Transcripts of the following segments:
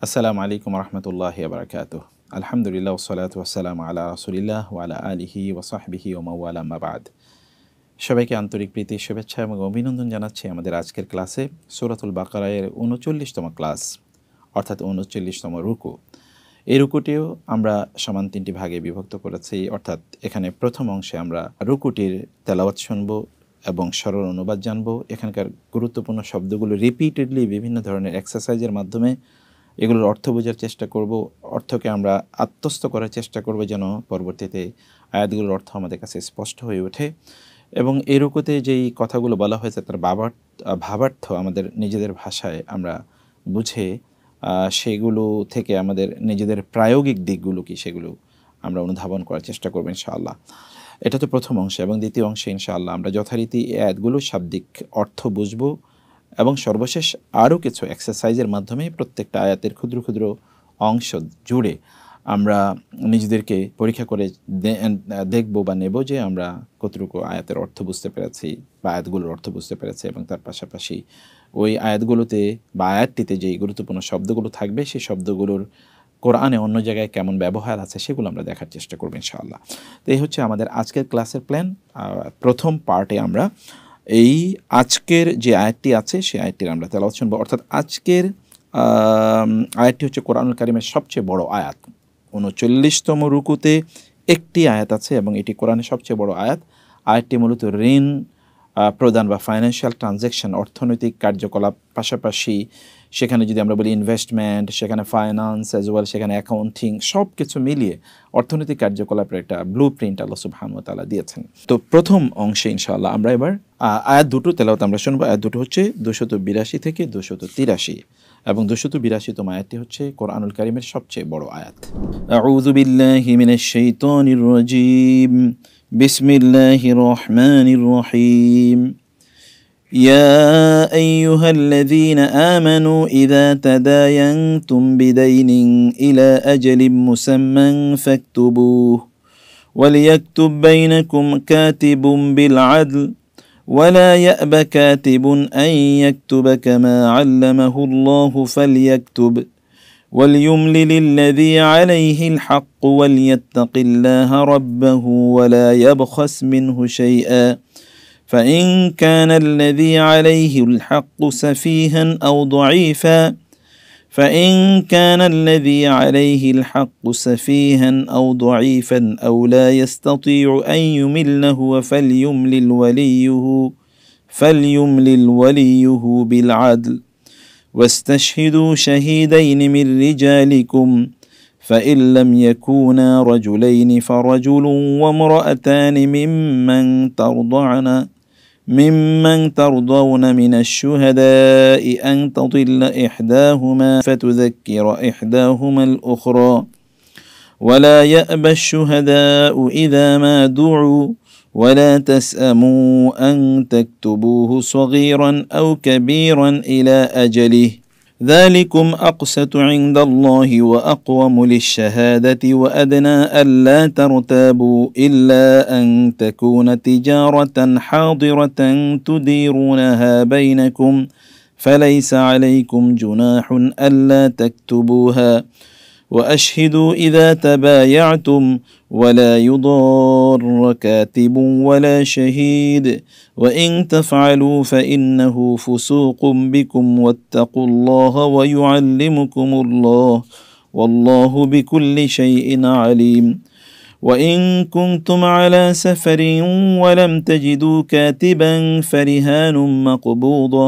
আসসালামু আলাইকুম রহমতুল্লাহি ওয়া বারাকাতুহু। আলহামদুলিল্লাহ ওয়াসসালাতু ওয়াসসালামু আলা রাসূলিল্লাহ ওয়া আলা আলিহি ওয়া সাহবিহি ওয়া মাওয়ালা আম্মা বা'দ। সবাইকে আন্তরিক প্রীতি, শুভেচ্ছা এবং অভিনন্দন জানাচ্ছি আমাদের আজকের ক্লাসে। সূরাতুল বাকারার ৩৯তম ক্লাস, অর্থাৎ ৩৯তম রুকু। এই রুকুটিও আমরা সমান তিনটি ভাগে বিভক্ত করেছি, অর্থাৎ এখানে প্রথম অংশে আমরা রুকুটির তেলাওয়াত শুনব এবং সরল অনুবাদ জানব। এখানকার গুরুত্বপূর্ণ শব্দগুলো রিপিটেডলি বিভিন্ন ধরনের এক্সারসাইজের মাধ্যমে এগুলোর অর্থ বোঝার চেষ্টা করব, অর্থকে আমরা আত্মস্থ করার চেষ্টা করব যেন পরবর্তীতে আয়াতগুলোর অর্থ আমাদের কাছে স্পষ্ট হয়ে ওঠে। এবং এই রুকুতে যেই কথাগুলো বলা হয়েছে তার ভাবার্থ আমাদের নিজেদের ভাষায় আমরা বুঝে সেগুলো থেকে আমাদের নিজেদের প্রায়োগিক দিকগুলো কি সেগুলো আমরা অনুধাবন করার চেষ্টা করব ইনশাআল্লাহ। এটা তো প্রথম অংশে, এবং দ্বিতীয় অংশে ইনশাআল্লাহ আমরা যথারীতি এই আয়াতগুলোর শাব্দিক অর্থ বুঝব এবং সর্বশেষ আরও কিছু এক্সারসাইজের মাধ্যমে প্রত্যেকটা আয়াতের ক্ষুদ্র ক্ষুদ্র অংশ জুড়ে আমরা নিজেদেরকে পরীক্ষা করে দেখব বা নেব যে আমরা কতটুকু আয়াতের অর্থ বুঝতে পেরেছি বা আয়াতগুলোর অর্থ বুঝতে পেরেছি, এবং তার পাশাপাশি ওই আয়াতগুলোতে বা আয়াতটিতে যেই গুরুত্বপূর্ণ শব্দগুলো থাকবে সেই শব্দগুলোর কোরআনে অন্য জায়গায় কেমন ব্যবহার আছে সেগুলো আমরা দেখার চেষ্টা করব ইনশাআল্লাহ। তো এই হচ্ছে আমাদের আজকের ক্লাসের প্ল্যান। প্রথম পার্টে আমরা এই আজকের যে আয়াতটি আছে সেই আয়াতটির আমরা তেলাওয়াত শুনবো, অর্থাৎ আজকের আয়াতটি হচ্ছে কোরআনুল কারীমের সবচেয়ে বড় আয়াত। ৩৯তম রুকুতে একটি আয়াত আছে এবং এটি কোরআনের সবচেয়ে বড় আয়াত। আয়াতটি মূলত ঋণ প্রদান বা ফাইন্যান্সিয়াল ট্রানজ্যাকশন, অর্থনৈতিক কার্যকলাপ, পাশাপাশি সেখানে যদি আমরা বলি ইনভেস্টমেন্ট, সেখানে ফাইন্যান্স অ্যাজ ওয়েল, সেখানে অ্যাকাউন্টিং, সব কিছু মিলিয়ে অর্থনৈতিক কার্যকলাপের একটা ব্লু প্রিন্ট আল্লাহ সুবহানাহু ওয়া তাআলা দিয়েছেন। তো প্রথম অংশে ইনশাআল্লাহ আমরা এবার আয়াত দুটো তেলাওয়াত আমরা শুনবো। আয়াত দুটো হচ্ছে ২৮২ থেকে ২৮৩ এবং ২৮২তম আয়াতটি হচ্ছে কোরআনুল কারীমের সবচেয়ে বড় আয়াত। আউযু বিল্লাহি মিনাশ শাইতানির রাজীম। বিসমিল্লাহির রহমানির রহিম। يا أيها الذين آمنوا إذا تداينتم بدين إلى أجل مسمى فاكتبوه وليكتب بينكم كاتب بالعدل ولا يأب كاتب أن يكتب كما علمه الله فليكتب وليملل الذي عليه الحق وليتق الله ربه ولا يبخس منه شيئا فإن كان الذي عليه الحق سفيها أو ضعيفا أو لا يستطيع أن يمل هو فليملل وليه بالعدل واستشهدوا شهيدين من رجالكم فإن لم يكونا رجلين فرجل وامرأتان ممن ترضون من الشهداء أن تضل إحداهما فتذكر إحداهما الأخرى ولا يأبى الشهداء إذا ما دعوا ولا تسأموا أن تكتبوه صغيرا أو كبيرا إلى أجله ذلكم أقسط عند الله وأقوم للشهادة وأدنى ألا ترتابوا إلا أن تكون تجارة حاضرة تديرونها بينكم فليس عليكم جناح ألا تكتبوها وأشهدوا إذا تبايعتم ولا يضار كاتب ولا شهيد وإن تفعلوا فإنه فسوق بكم واتقوا الله ويعلمكم الله والله بكل شيء عليم وإن كنتم على سفر ولم تجدوا كاتبا فرهان مقبوضة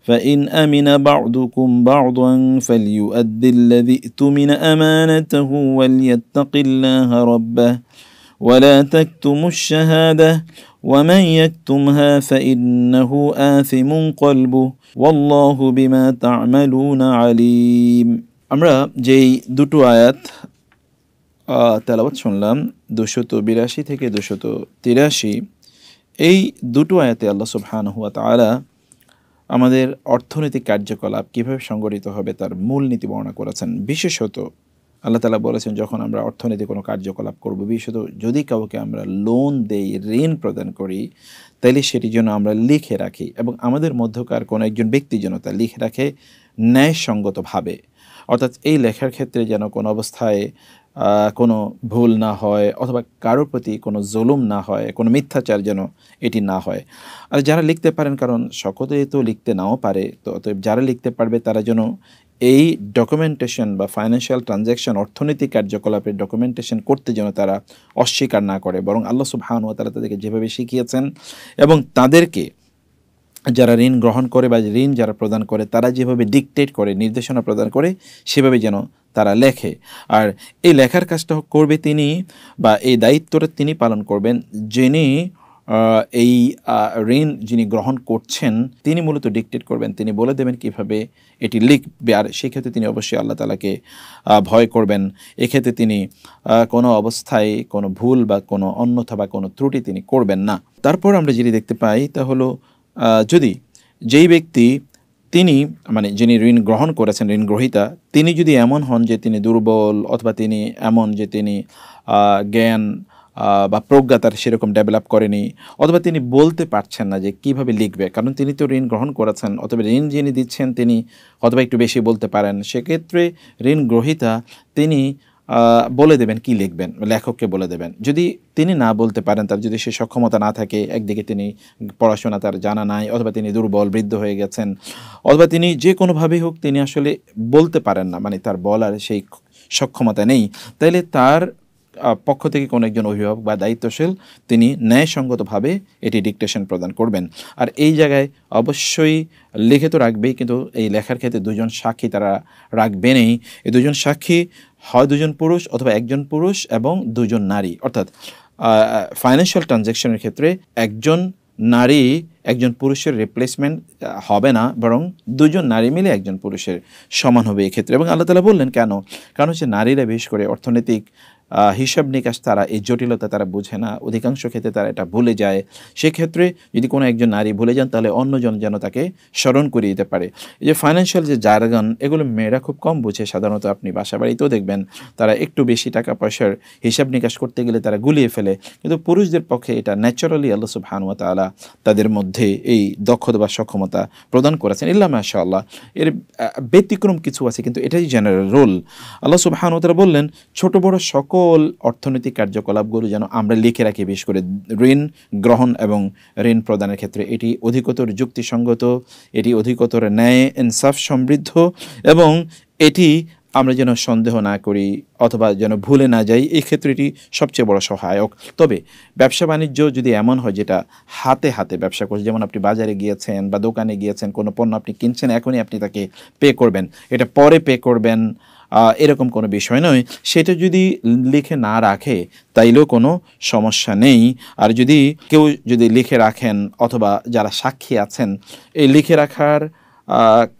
فإن أمن بعضكم بعضا فليؤدي الذي اؤتمن أمانته وليتق الله ربه ولا تكتموا الشهادة ومن يكتمها فإنه آثم قلبه والله بما تعملون عليم। আমরা যেই দুটো আয়াত তেলাওয়াত শুনলাম ২৮২ থেকে ২৮৩, এই দুটো আয়াতে আল্লাহ সুবহানাহু ওয়া তাআলা আমাদের অর্থনৈতিক কার্যকলাপ কীভাবে সংগঠিত হবে তার মূলনীতি বর্ণনা করেছেন। বিশেষত আল্লাহ তাআলা বলেছেন যখন আমরা অর্থনৈতিক কোনো কার্যকলাপ করব, বিশেষত যদি কাউকে আমরা লোন দেই, ঋণ প্রদান করি, তাইলে সেটি যেন আমরা লিখে রাখি এবং আমাদের মধ্যকার কোনো একজন ব্যক্তি যেন তা লিখে রাখে ন্যায়সঙ্গতভাবে। অর্থাৎ এই লেখার ক্ষেত্রে যেন কোনো অবস্থায় কোনো ভুল না হয় অথবা কারোর প্রতি কোনো জুলুম না হয়, কোনো মিথ্যাচার যেন এটি না হয়। আর যারা লিখতে পারেন, কারণ সকলে তো লিখতে নাও পারে, তো অতএব যারা লিখতে পারবে তারা যেন এই ডকুমেন্টেশন বা ফাইন্যান্সিয়াল ট্রানজ্যাকশন, অর্থনৈতিক কার্যকলাপের ডকুমেন্টেশন করতে যেন তারা অস্বীকার না করে, বরং আল্লাহ সুবহানাহু ওয়া তাআলা তাদেরকে যেভাবে শিখিয়েছেন এবং তাদেরকে যারা ঋণ গ্রহণ করে বা ঋণ যারা প্রদান করে তারা যেভাবে ডিকটেট করে, নির্দেশনা প্রদান করে, সেভাবে যেন তারা লেখে। আর এই লেখার কাজটা করবে তিনি, বা এই দায়িত্বটা তিনি পালন করবেন যিনি এই ঋণ যিনি গ্রহণ করছেন তিনি মূলত ডিকটেট করবেন, তিনি বলে দেবেন কিভাবে এটি লিখবে। আর সেক্ষেত্রে তিনি অবশ্যই আল্লাহ তাআলাকে ভয় করবেন। এক্ষেত্রে তিনি কোনো অবস্থায় কোনো ভুল বা কোনো অন্যথা বা কোনো ত্রুটি তিনি করবেন না। তারপর আমরা যেটি দেখতে পাই তা হলো যদি যেই ব্যক্তি তিনি মানে যিনি ঋণ গ্রহণ করেছেন, ঋণ গ্রহীতা, তিনি যদি এমন হন যে তিনি দুর্বল অথবা তিনি এমন যে তিনি জ্ঞান বা প্রজ্ঞা তার সেরকম ডেভেলপ করেনি, অথবা তিনি বলতে পারছেন না যে কিভাবে লিখবে, কারণ তিনি তো ঋণ গ্রহণ করেছেন, অথবা ঋণ যিনি দিচ্ছেন তিনি অথবা একটু বেশি বলতে পারেন, সেক্ষেত্রে ঋণ গ্রহীতা তিনি বলে দেবেন কি লিখবেন, লেখককে বলে দেবেন। যদি তিনি না বলতে পারেন, তার যদি সে সক্ষমতা না থাকে, একদিকে তিনি পড়াশোনা তার জানা নাই, অথবা তিনি দুর্বল বৃদ্ধ হয়ে গেছেন, অথবা তিনি যে কোনোভাবেই হোক তিনি আসলে বলতে পারেন না, মানে তার বলার সেই সক্ষমতা নেই, তাইলে তার পক্ষ থেকে কোনো একজন অভিভাবক বা দায়িত্বশীল তিনি ন্যায়সঙ্গতভাবে এটি ডিকটেশন প্রদান করবেন। আর এই জায়গায় অবশ্যই লিখে তো রাখবেই, কিন্তু এই লেখার ক্ষেত্রে দুজন সাক্ষী তারা রাখবেনই। এই দুজন সাক্ষী হয় দুজন পুরুষ অথবা একজন পুরুষ এবং দুজন নারী। অর্থাৎ ফাইন্যান্সিয়াল ট্রানজ্যাকশনের ক্ষেত্রে একজন নারী একজন পুরুষের রিপ্লেসমেন্ট হবে না, বরং দুজন নারী মিলে একজন পুরুষের সমান হবে এক্ষেত্রে। এবং আল্লাহ তাআলা বললেন কেন? কারণ হচ্ছে নারীরা বিশেষ করে অর্থনৈতিক হিসাব নিকাশ তারা এই জটিলতা তারা বুঝে না, অধিকাংশ ক্ষেত্রে তারা এটা ভুলে যায়। সেক্ষেত্রে যদি কোনো একজন নারী ভুলে যান তাহলে অন্যজন যেন তাকে স্মরণ করিয়ে দিতে পারে। এই যে ফাইন্যান্সিয়াল যে জার্গন, এগুলো মেয়েরা খুব কম বুঝে। সাধারণত আপনি বাসা বাড়িতেও দেখবেন তারা একটু বেশি টাকা পয়সার হিসাব নিকাশ করতে গেলে তারা গুলিয়ে ফেলে, কিন্তু পুরুষদের পক্ষে এটা ন্যাচারালি আল্লাহ সুবহানাহু ওয়া তাআলা তাদের মধ্যে এই দক্ষতা বা সক্ষমতা প্রদান করেছেন। ইল্লা মাশাআল্লাহ, এর ব্যতিক্রম কিছু আছে, কিন্তু এটাই জেনারেল রুল। আল্লাহ সুবহানাহু ওয়া তাআলা বললেন ছোট বড় সকল অর্থনৈতিক কার্যকলাপগুলো যেন আমরা লিখে রাখি, বিশেষ করে ঋণ গ্রহণ এবং ঋণ প্রদানের ক্ষেত্রে এটি অধিকতর যুক্তিসঙ্গত, এটি অধিকতর ন্যায় ইনসাফ সমৃদ্ধ, এবং এটি আমরা যেন সন্দেহ না করি অথবা যেন ভুলে না যাই, এই ক্ষেত্রে এটি সবচেয়ে বড় সহায়ক। তবে ব্যবসা বাণিজ্য যদি এমন হয় যেটা হাতে হাতে ব্যবসা করছে, যেমন আপনি বাজারে গিয়েছেন বা দোকানে গিয়েছেন, কোনো পণ্য আপনি কিনছেন, এখনই আপনি তাকে পে করবেন, এটা পরে পে করবেন, এরকম কোনো বিষয় নয়, সেটা যদি লিখে না রাখে তাইলেও কোনো সমস্যা নেই। আর যদি কেউ যদি লিখে রাখেন অথবা যারা সাক্ষী আছেন, এই লিখে রাখার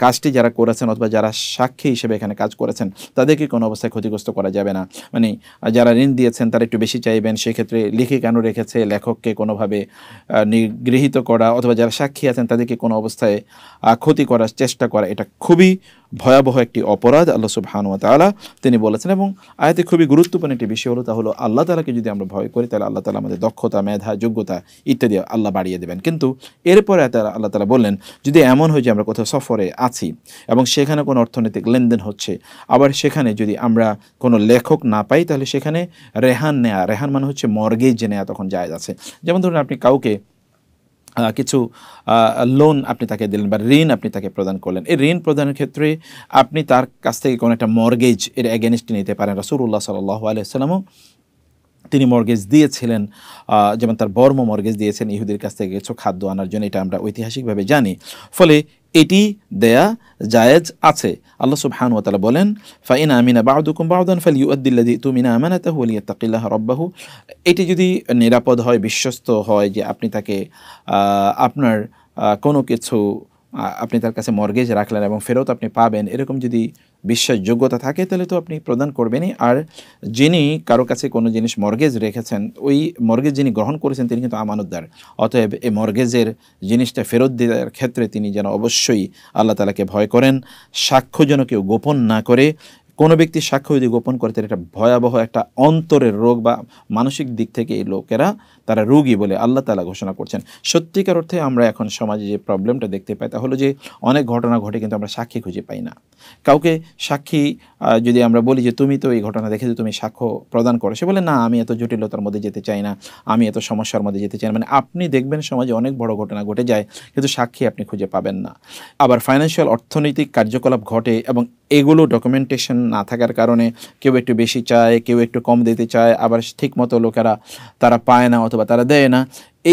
কাজটি যারা করেছেন অথবা যারা সাক্ষী হিসেবে এখানে কাজ করেছেন তাদেরকে কোনো অবস্থায় ক্ষতিগ্রস্ত করা যাবে না। মানে যারা ঋণ দিয়েছেন তারা একটু বেশি চাইবেন, সেক্ষেত্রে লিখে কেন রেখেছে লেখককে কোনোভাবে নিগৃহীত করা, অথবা যারা সাক্ষী আছেন তাদেরকে কোনো অবস্থায় ক্ষতি করার চেষ্টা করা, এটা খুবই ভয়াবহ একটি অপরাধ আল্লাহ সুবহানাহু ওয়া তাআলা তিনি বলেছেন। এবং আয়াতে খুবই গুরুত্বপূর্ণ একটি বিষয় হলো, তা হলো আল্লাহ তাআলাকে যদি আমরা ভয় করি তাহলে আল্লাহ তাআলা আমাদের দক্ষতা, মেধা, যোগ্যতা ইত্যাদি আল্লাহ বাড়িয়ে দেবেন। কিন্তু এরপরে আল্লাহ তাআলা বললেন যদি এমন হয় যে আমরা কোথাও সফরে আছি এবং সেখানে কোনো অর্থনৈতিক লেনদেন হচ্ছে, আবার সেখানে যদি আমরা কোনো লেখক না পাই তাহলে সেখানে রেহান নেয়া, রেহান মানে হচ্ছে মর্গেজ নেয়া তখন জায়েজ আছে। যেমন ধরুন আপনি কাউকে কিছু লোন আপনি তাকে দিলেন বা ঋণ আপনি তাকে প্রদান করলেন, এই ঋণ প্রদানের ক্ষেত্রে আপনি তার কাছ থেকে কোনো একটা মর্গেজ এর এগেনস্টে নিতে পারেন। রাসূলুল্লাহ সাল্লাল্লাহু আলাইহি ওয়াসাল্লামও তিনি মর্গেজ দিয়েছিলেন, যেমন তার বর্ম মর্গেজ দিয়েছেন ইহুদির কাছ থেকে কিছু খাদ্য আনার জন্য, এটা আমরা ঐতিহাসিকভাবে জানি। ফলে এটি দেয়া জায়েজ আছে। আল্লাহ সুবহানাহু ওয়া তাআলা বলেন ফাইন আমিনা বা'দুকুম বা'দান ফালইউআদ্দিল্লাযী তুমিনা আমানাতাহু ওয়ালিয়াত্তাকিল্লাহা রাব্বাহু। এটি যদি নিরাপদ হয়, বিশ্বস্ত হয় যে আপনি তাকে আপনার কোনো কিছু আপনি তার কাছে মর্গেজ রাখলেন এবং ফেরত আপনি পাবেন, এরকম যদি বিশ্বাসযোগ্যতা থাকে তাহলে তো আপনি প্রদান করবেনই। আর যিনি কারো কাছে কোনো জিনিস মর্গেজ রেখেছেন, ওই মর্গেজ যিনি গ্রহণ করেছেন তিনি কিন্তু আমানতদার, অতএব এই মর্গেজের জিনিসটা ফেরত দেওয়ার ক্ষেত্রে তিনি যেন অবশ্যই আল্লাহ তাআলাকে ভয় করেন, সাক্ষ্য যেন কেউ গোপন না করে, কোনো ব্যক্তি সাক্ষ্য যদি গোপন করে তাহলে এটা ভয়াবহ একটা অন্তরের রোগ বা মানসিক দিক থেকে এই লোকেরা তারা রোগী বলে আল্লাহ তাআলা ঘোষণা করছেন। সত্যিকার অর্থে আমরা এখন সমাজে যে প্রবলেমটা দেখতে পাই তা হলো যে অনেক ঘটনা ঘটে কিন্তু আমরা সাক্ষী খুঁজে পাই না। কাউকে সাক্ষী যদি আমরা বলি যে তুমি তো এই ঘটনা দেখেছো, তুমি সাক্ষ্য প্রদান করো, সে বলে না আমি এত জটিলতার মধ্যে যেতে চাই না, আমি এত সমস্যার মধ্যে যেতে চাই না। মানে আপনি দেখবেন সমাজে অনেক বড় ঘটনা ঘটে যায় কিন্তু সাক্ষী আপনি খুঁজে পাবেন না। আবার ফাইন্যান্সিয়াল অর্থনৈতিক কার্যকলাপ ঘটে এবং এগুলো ডকুমেন্টেশন না থাকার কারণে কেউ একটু বেশি চায়, কেউ একটু কম দিতে চায়, আবার ঠিকমতো লোকেরা তারা পায় না অথবা তারা দেয় না।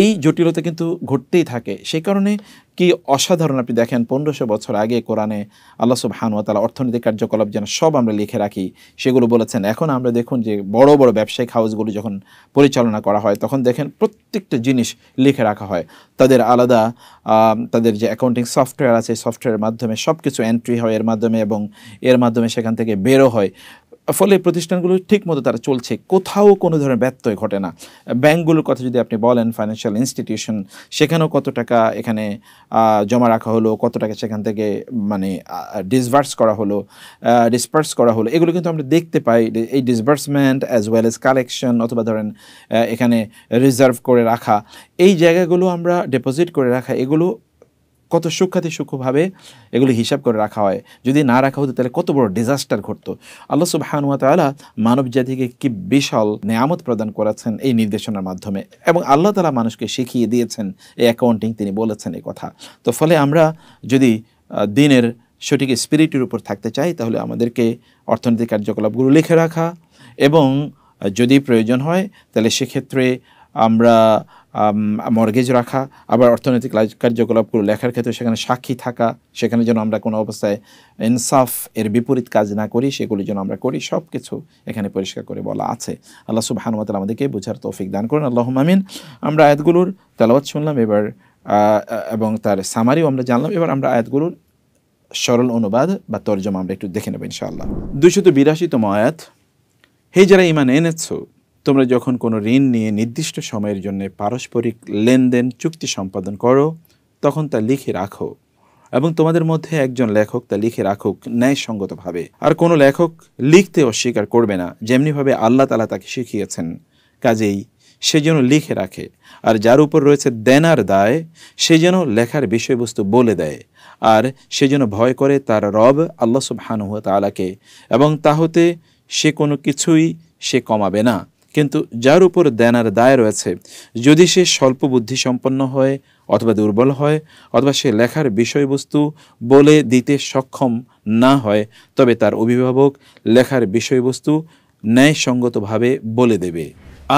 এই জটিলতা কিন্তু ঘটতেই থাকে। সেই কারণে কি অসাধারণ, আপনি দেখেন 1500 বছর আগে কোরআনে আল্লাহ সুবহানাহু ওয়া তাআলা অর্থনৈতিক কার্যকলাপ যেন সব আমরা লিখে রাখি সেগুলো বলেছেন। এখন আমরা দেখুন যে বড় বড় ব্যবসায়িক হাউসগুলো যখন পরিচালনা করা হয় তখন দেখেন প্রত্যেকটা জিনিস লিখে রাখা হয়। তাদের আলাদা তাদের যে অ্যাকাউন্টিং সফটওয়্যার আছে, সফটওয়্যারের মাধ্যমে সব কিছু এন্ট্রি হয় এর মাধ্যমে এবং এর মাধ্যমে সেখান থেকে বেরো হয়। ফলে প্রতিষ্ঠানগুলো ঠিকমতো তারা চলছে, কোথাও কোনো ধরনের ব্যত্যয় ঘটে না। ব্যাংকগুলোর কথা যদি আপনি বলেন, ফাইন্যান্সিয়াল ইনস্টিটিউশন, সেখানেও কত টাকা এখানে জমা রাখা হলো, কত টাকা সেখান থেকে মানে ডিসপার্স করা হলো, এগুলো কিন্তু আমরা দেখতে পাই। এই disbursement as well as collection অথবা ধরেন এখানে রিজার্ভ করে রাখা, এই জায়গাগুলো আমরা ডিপোজিট করে রাখা, এগুলো কত সূক্ষ্মভাবে এগুলো হিসাব করে রাখা হয়। যদি না রাখা হতো তাহলে কত বড় ডিজাস্টার ঘটতো। আল্লাহ সুবহানাহু ওয়া তাআলা মানব জাতিকে কি বিশাল নেয়ামত প্রদান করেছেন এই নির্দেশনার মাধ্যমে, এবং আল্লাহ তাআলা মানুষকে শিখিয়ে দিয়েছেন এই অ্যাকাউন্টিং, তিনি বলেছেন এই কথা। তো ফলে আমরা যদি দিনের সঠিক স্পিরিটের উপর থাকতে চাই তাহলে আমাদেরকে অর্থনৈতিক কার্যকলাপগুলো লিখে রাখা এবং যদি প্রয়োজন হয় তাহলে সেক্ষেত্রে আমরা মর্গেজ রাখা, আবার অর্থনৈতিক কার্যকলাপগুলো লেখার ক্ষেত্রে সেখানে সাক্ষী থাকা, সেখানে যেন আমরা কোনো অবস্থায় ইনসাফ এর বিপরীত কাজ না করি, সেগুলি যেন আমরা করি, সব কিছু এখানে পরিষ্কার করে বলা আছে। আল্লাহ সুবহানাহু ওয়া তাআলা আমাদেরকে বোঝার তৌফিক দান করুন, আল্লাহুম্মা আমিন। আমরা আয়াতগুলোর তেলাওয়াত শুনলাম এবার এবং তার সামারিও আমরা জানলাম। এবার আমরা আয়াতগুলোর সরল অনুবাদ বা তর্জমা আমরা একটু দেখে নেব ইনশাআল্লাহ। 282তম আয়াত, হে যারা ঈমান এনেছো, তোমরা যখন কোনো ঋণ নিয়ে নির্দিষ্ট সময়ের জন্য পারস্পরিক লেনদেন চুক্তি সম্পাদন করো তখন তা লিখে রাখো এবং তোমাদের মধ্যে একজন লেখক তা লিখে রাখুক ন্যায়সঙ্গতভাবে। আর কোনো লেখক লিখতে অস্বীকার করবে না, যেমনিভাবে আল্লাহ তাআলা তাকে শিখিয়েছেন, কাজেই সে যেন লিখে রাখে। আর যার উপর রয়েছে দেনার দায় সে যেন লেখার বিষয়বস্তু বলে দেয়, আর সে যেন ভয় করে তার রব আল্লাহ সুবহানাহু ওয়া তাআলাকে, এবং তা হতে সে কোনো কিছুই সে কমাবে না। কিন্তু যার উপর দেনার দায় রয়েছে, যদি সে স্বল্প বুদ্ধিসম্পন্ন হয় অথবা দুর্বল হয় অথবা সে লেখার বিষয়বস্তু বলে দিতে সক্ষম না হয়, তবে তার অভিভাবক লেখার বিষয়বস্তু ন্যায়সঙ্গতভাবে বলে দেবে।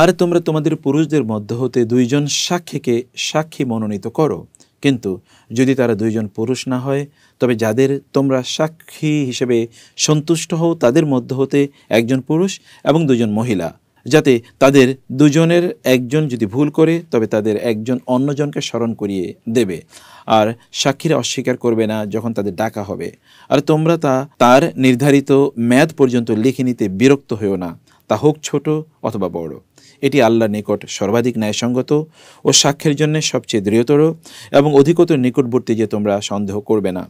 আর তোমরা তোমাদের পুরুষদের মধ্য হতে 2 জন সাক্ষীকে সাক্ষী মনোনীত করো, কিন্তু যদি তারা 2 জন পুরুষ না হয় তবে যাদের তোমরা সাক্ষী হিসেবে সন্তুষ্ট হও তাদের মধ্য হতে 1 জন পুরুষ এবং 2 জন মহিলা, যাতে তাদের 2 জনের একজন যদি ভুল করে তবে তাদের একজন অন্যজনকে স্মরণ করিয়ে দেবে। আর সাক্ষীরা অস্বীকার করবে না যখন তাদের ডাকা হবে। আর তোমরা তার নির্ধারিত মেয়াদ পর্যন্ত লিখে নিতে বিরক্ত হও না, তা হোক ছোট অথবা বড়। এটি আল্লাহর নিকট সর্বাধিক ন্যায়সঙ্গত ও সাক্ষ্যের জন্য সবচেয়ে দৃঢ়তর এবং অধিকতর নিকটবর্তী যে তোমরা সন্দেহ করবে না।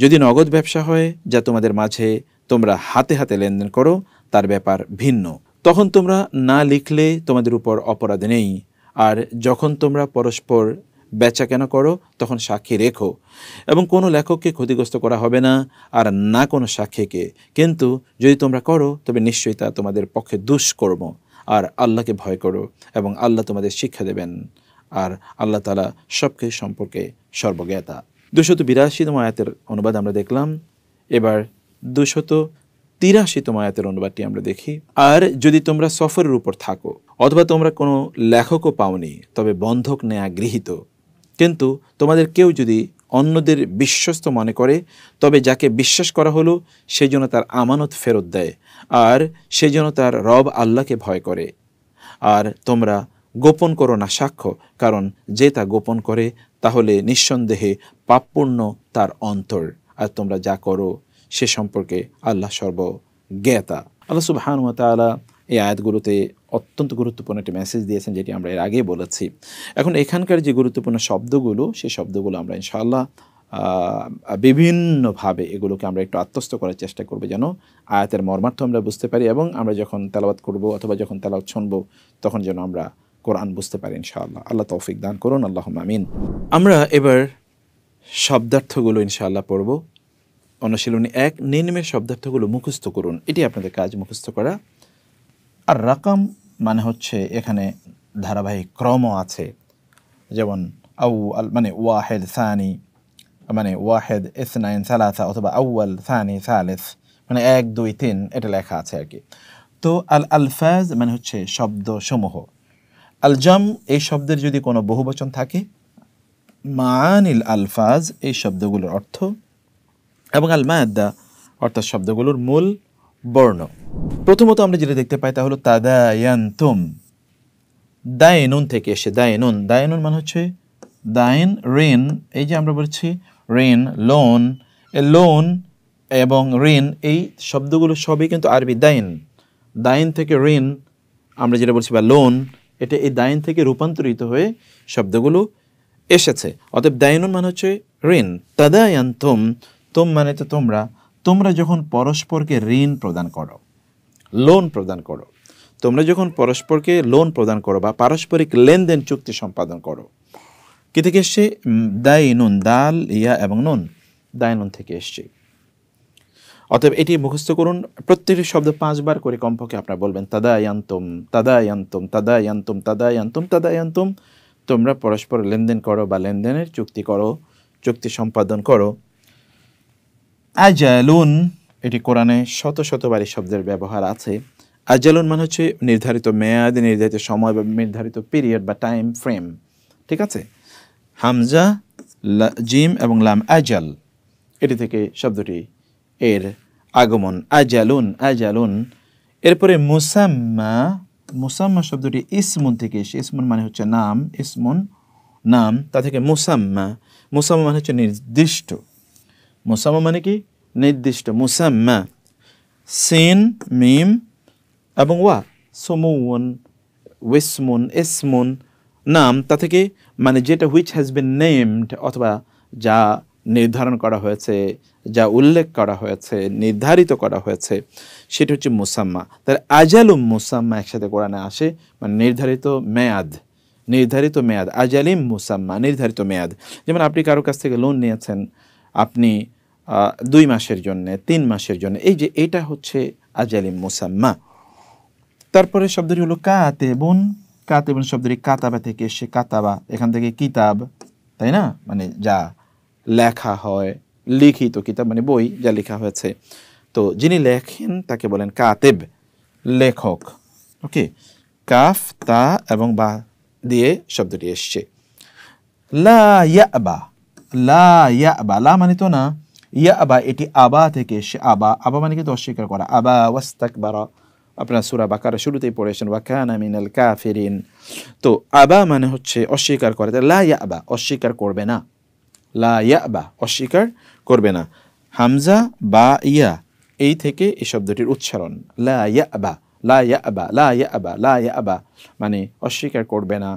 যদি নগদ ব্যবসা হয় যা তোমাদের মাঝে তোমরা হাতে হাতে লেনদেন করো, তার ব্যাপার ভিন্ন, তখন তোমরা না লিখলে তোমাদের উপর অপরাধ নেই। আর যখন তোমরা পরস্পর বেচা কেনা করো তখন সাক্ষী রেখো, এবং কোনো লেখককে ক্ষতিগ্রস্ত করা হবে না আর না কোনো সাক্ষীকে, কিন্তু যদি তোমরা করো তবে নিশ্চয়ই তা তোমাদের পক্ষে দুষ্কর্ম। আর আল্লাহকে ভয় করো এবং আল্লাহ তোমাদের শিক্ষা দেবেন, আর আল্লাহ তাআলা সবকে সম্পর্কে সর্বজ্ঞাতা। 282তম আয়াতের অনুবাদ আমরা দেখলাম। এবার 283তম আয়াতের অনুবাদটি আমরা দেখি। আর যদি তোমরা সফরের উপর থাকো অথবা তোমরা কোনো লেখকও পাওনি তবে বন্ধক নেয়া গৃহীত, কিন্তু তোমাদের কেউ যদি অন্যদের বিশ্বস্ত মনে করে তবে যাকে বিশ্বাস করা হলো সে যেন তার আমানত ফেরত দেয়, আর সে যেন তার রব আল্লাহকে ভয় করে। আর তোমরা গোপন করো না সাক্ষ্য, কারণ যে তা গোপন করে তাহলে নিঃসন্দেহে পাপপূর্ণ তার অন্তর, আর তোমরা যা করো সে সম্পর্কে আল্লাহ সর্বজ্ঞাতা। আল্লাহ সুবহানাহু ওয়া তাআলা এই আয়াতগুলোতে অত্যন্ত গুরুত্বপূর্ণ একটি মেসেজ দিয়েছেন, যেটি আমরা এর আগে বলেছি। এখন এখানকার যে গুরুত্বপূর্ণ শব্দগুলো সেই শব্দগুলো আমরা ইনশাআল্লাহ বিভিন্নভাবে এগুলোকে আমরা একটু আত্মস্থ করার চেষ্টা করব যেন আয়াতের মর্মার্থ আমরা বুঝতে পারি এবং আমরা যখন তেলাওয়াত করব অথবা যখন তেলাওয়াত শুনব তখন যেন আমরা কোরআন বুঝতে পারি ইনশাআল্লাহ। আল্লাহ তৌফিক দান করুন, আল্লাহুম্মা আমিন। আমরা এবার শব্দার্থগুলো ইনশাআল্লাহ পড়ব। অনুশীলনী 1, নিম্নের শব্দার্থগুলো মুখস্থ করুন। এটি আপনাদের কাজ, মুখস্থ করা। আর রাকাম মানে হচ্ছে এখানে ধারাবাহিক ক্রম আছে, যেমন আউয়াল মানে ওয়াহেদ, সানি মানে ওয়াহেদ, ইসনাইন, সালাসা, অথবা আউয়াল, সানি, সালিস মানে 1, 2, 3 এটা লেখা আছে আর কি। তো আল আলফাজ মানে হচ্ছে শব্দ সমূহ। আল জাম এই শব্দের যদি কোনো বহুবচন থাকে, মাআনিল আলফাজ এই শব্দগুলোর অর্থ, এবং আল মাদ্দা অর্থাৎ শব্দগুলোর মূল বর্ণ। প্রথমত আমরা যেটা দেখতে পাই তা হলো তাদায়ান্তুম, দায়নুন থেকে এসে দায়নুন। দায়নুন মানে হচ্ছে দাইন, ঋণ। এই যে আমরা বলছি ঋণ, লোন, লোন এবং ঋণ এই শব্দগুলো সবই কিন্তু আরবি দাইন। দাইন থেকে ঋণ আমরা যেটা বলছি বা লোন, এটা এই দাইন থেকে রূপান্তরিত হয়ে শব্দগুলো এসেছে। অতএব দায়নুন মানে হচ্ছে ঋণ। তাদায়ান্তুম, তুম মানে তো তোমরা, তোমরা যখন পরস্পরকে ঋণ প্রদান করো, লোন প্রদান করো, তোমরা যখন পরস্পরকে লোন প্রদান করো বা পারস্পরিক লেনদেন চুক্তি সম্পাদন করো। কি থেকে এসছে? দায়নুন, দাল, ইয়া এবং নুন, দায়নুন থেকে এসছে। অতএব এটি মুখস্থ করুন। প্রত্যেকটি শব্দ 5 বার করে কমপক্ষে আপনারা বলবেন তাদায়ান্তুম, তাদায়ান্তুম, তাদায়ান্তুম, তাদায়ান্তুম, তাদায়ান্তুম। তোমরা পরস্পর লেনদেন করো বা লেনদেনের চুক্তি করো, চুক্তি সম্পাদন করো। আজালুন এটি কোরআনে শত শতবার এই শব্দের ব্যবহার আছে। আজালুন মানে হচ্ছে নির্ধারিত মেয়াদ, নির্ধারিত সময় বা নির্ধারিত পিরিয়ড বা টাইম ফ্রেম। ঠিক আছে? হামজা, জিম এবং লাম, আজাল, এটি থেকে শব্দটি এর আগমন। আজালুন, আজালুন। এরপরে মুসাম্মা, মুসাম্মা শব্দটি ইসমুন থেকে এসে, ইসমুন মানে হচ্ছে নাম, ইসমুন নাম, তা থেকে মুসাম্মা। মুসাম্মা মানে হচ্ছে নির্দিষ্ট। মুসাম্মা মানে কি? নির্দিষ্ট। মুসাম্মা, সিন, মিম এবং ওয়া, সমুন, ওয়েসমুন, ইসমুন নাম, তা থেকে মানে যেটা হুইচ হ্যাজ বিন নেমড অথবা যা নির্ধারণ করা হয়েছে, যা উল্লেখ করা হয়েছে, নির্ধারিত করা হয়েছে, সেটা হচ্ছে মুসাম্মা। তার আজালুম মুসাম্মা একসাথে কোরআনে আসে, মানে নির্ধারিত মেয়াদ, নির্ধারিত মেয়াদ। আজালিম মুসাম্মা, নির্ধারিত মেয়াদ। যেমন আপনি কারো কাছ থেকে লোন নিয়েছেন, আপনি 2 মাসের জন্য, 3 মাসের জন্য, এই যে এটা হচ্ছে আজালিম মুসাম্মা। তারপরে শব্দটি হলো কাতেবুন। কাতেবুন শব্দটি কাতাবা থেকে এসে, কাতাবা এখান থেকে কিতাব, তাই না? মানে যা লেখা হয়, লিখিত কিতাব মানে বই, যা লেখা হয়েছে। তো যিনি লেখেন তাকে বলেন কাতেব, লেখক। ওকে, কাফ, তা এবং বা দিয়ে শব্দটি এসছে। লা ইয়াবা, লা ইয়াবা, লা মানে তো না, ইয়াবা এটি আবা থেকে এসে। আবা, আবা মানে কিন্তু অস্বীকার করা। আবা ওয়াস্তাকবারা, আপনারা সূরা বাকারা শুরুতেই পড়েছেন, ওয়া কানা মিনাল কাফিরিন। তো আবা মানে হচ্ছে অস্বীকার করে। লা ইয়াবা, অস্বীকার করবে না। লা ইয়াবা, অস্বীকার করবে না। হামজা বা ইয়া এই থেকে এই শব্দটির উচ্চারণ। লা ইয়াবা, লা ইয়াবা, লা ইয়াবা, লা ইয়াবা মানে অস্বীকার করবে না।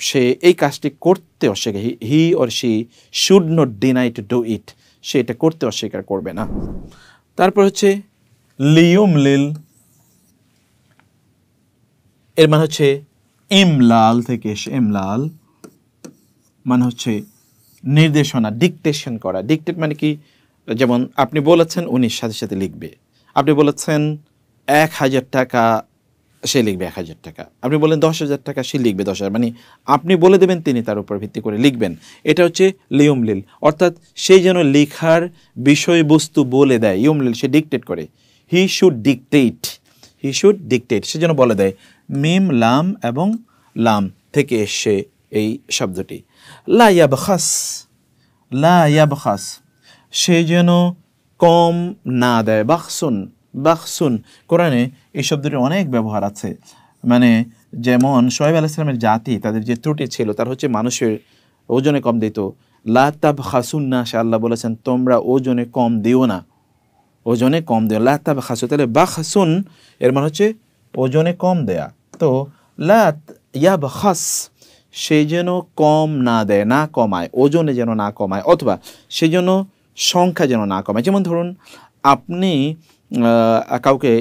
সে এই কাজটি করতে অস্বীকার, he or she should not deny to do it, সে এটা করতে অস্বীকার করবে না। তারপর হচ্ছে লিয়ুমলিল, এর মানে হচ্ছে ইমলাল থেকে এসে। ইমলাল মানে হচ্ছে নির্দেশনা, ডিকটেশন করা। ডিকটেট মানে কি? যেমন আপনি বলেছেন উনি সাথে সাথে লিখবে। আপনি বলেছেন 1,000 টাকা, সে লিখবে 1,000 টাকা। আপনি বলেন 10,000 টাকা, সে লিখবে 10,000। মানে আপনি বলে দেবেন, তিনি তার উপর ভিত্তি করে লিখবেন। এটা হচ্ছে লিয়ুমলিল, অর্থাৎ সেই যেন লেখার বিষয়বস্তু বলে দেয়। ইয়ুমলিল, সে ডিকটেট করে। He should dictate, he should dictate, সে যেন বলে দেয়। মিম, লাম এবং লাম থেকে এসে এই শব্দটি। লা ইয়াবখাস, লা ইয়াবখাস, সে যেন কম না দেয়। বাখসুন, বাখসুন, কোরআনে এই শব্দটির অনেক ব্যবহার আছে। মানে যেমন শোয়েব আলাইহিস সালামের জাতি, তাদের যে ত্রুটি ছিল তার হচ্ছে মানুষের ওজনে কম দিত। লা তাবখাসুন না, সে আল্লাহ বলেছেন তোমরা ওজনে কম দিও না, ওজনে কম দিও। লা তাবখাসু, তাহলে বাখসুন এর মানে হচ্ছে ওজনে কম দেয়া। তো লা ইয়াবখাস, সে যেন কম না দেয়, না কমায়, ওজনে যেন না কমায়, অথবা সে যেন সংখ্যা যেন না কমায়। যেমন ধরুন আপনি কাউকে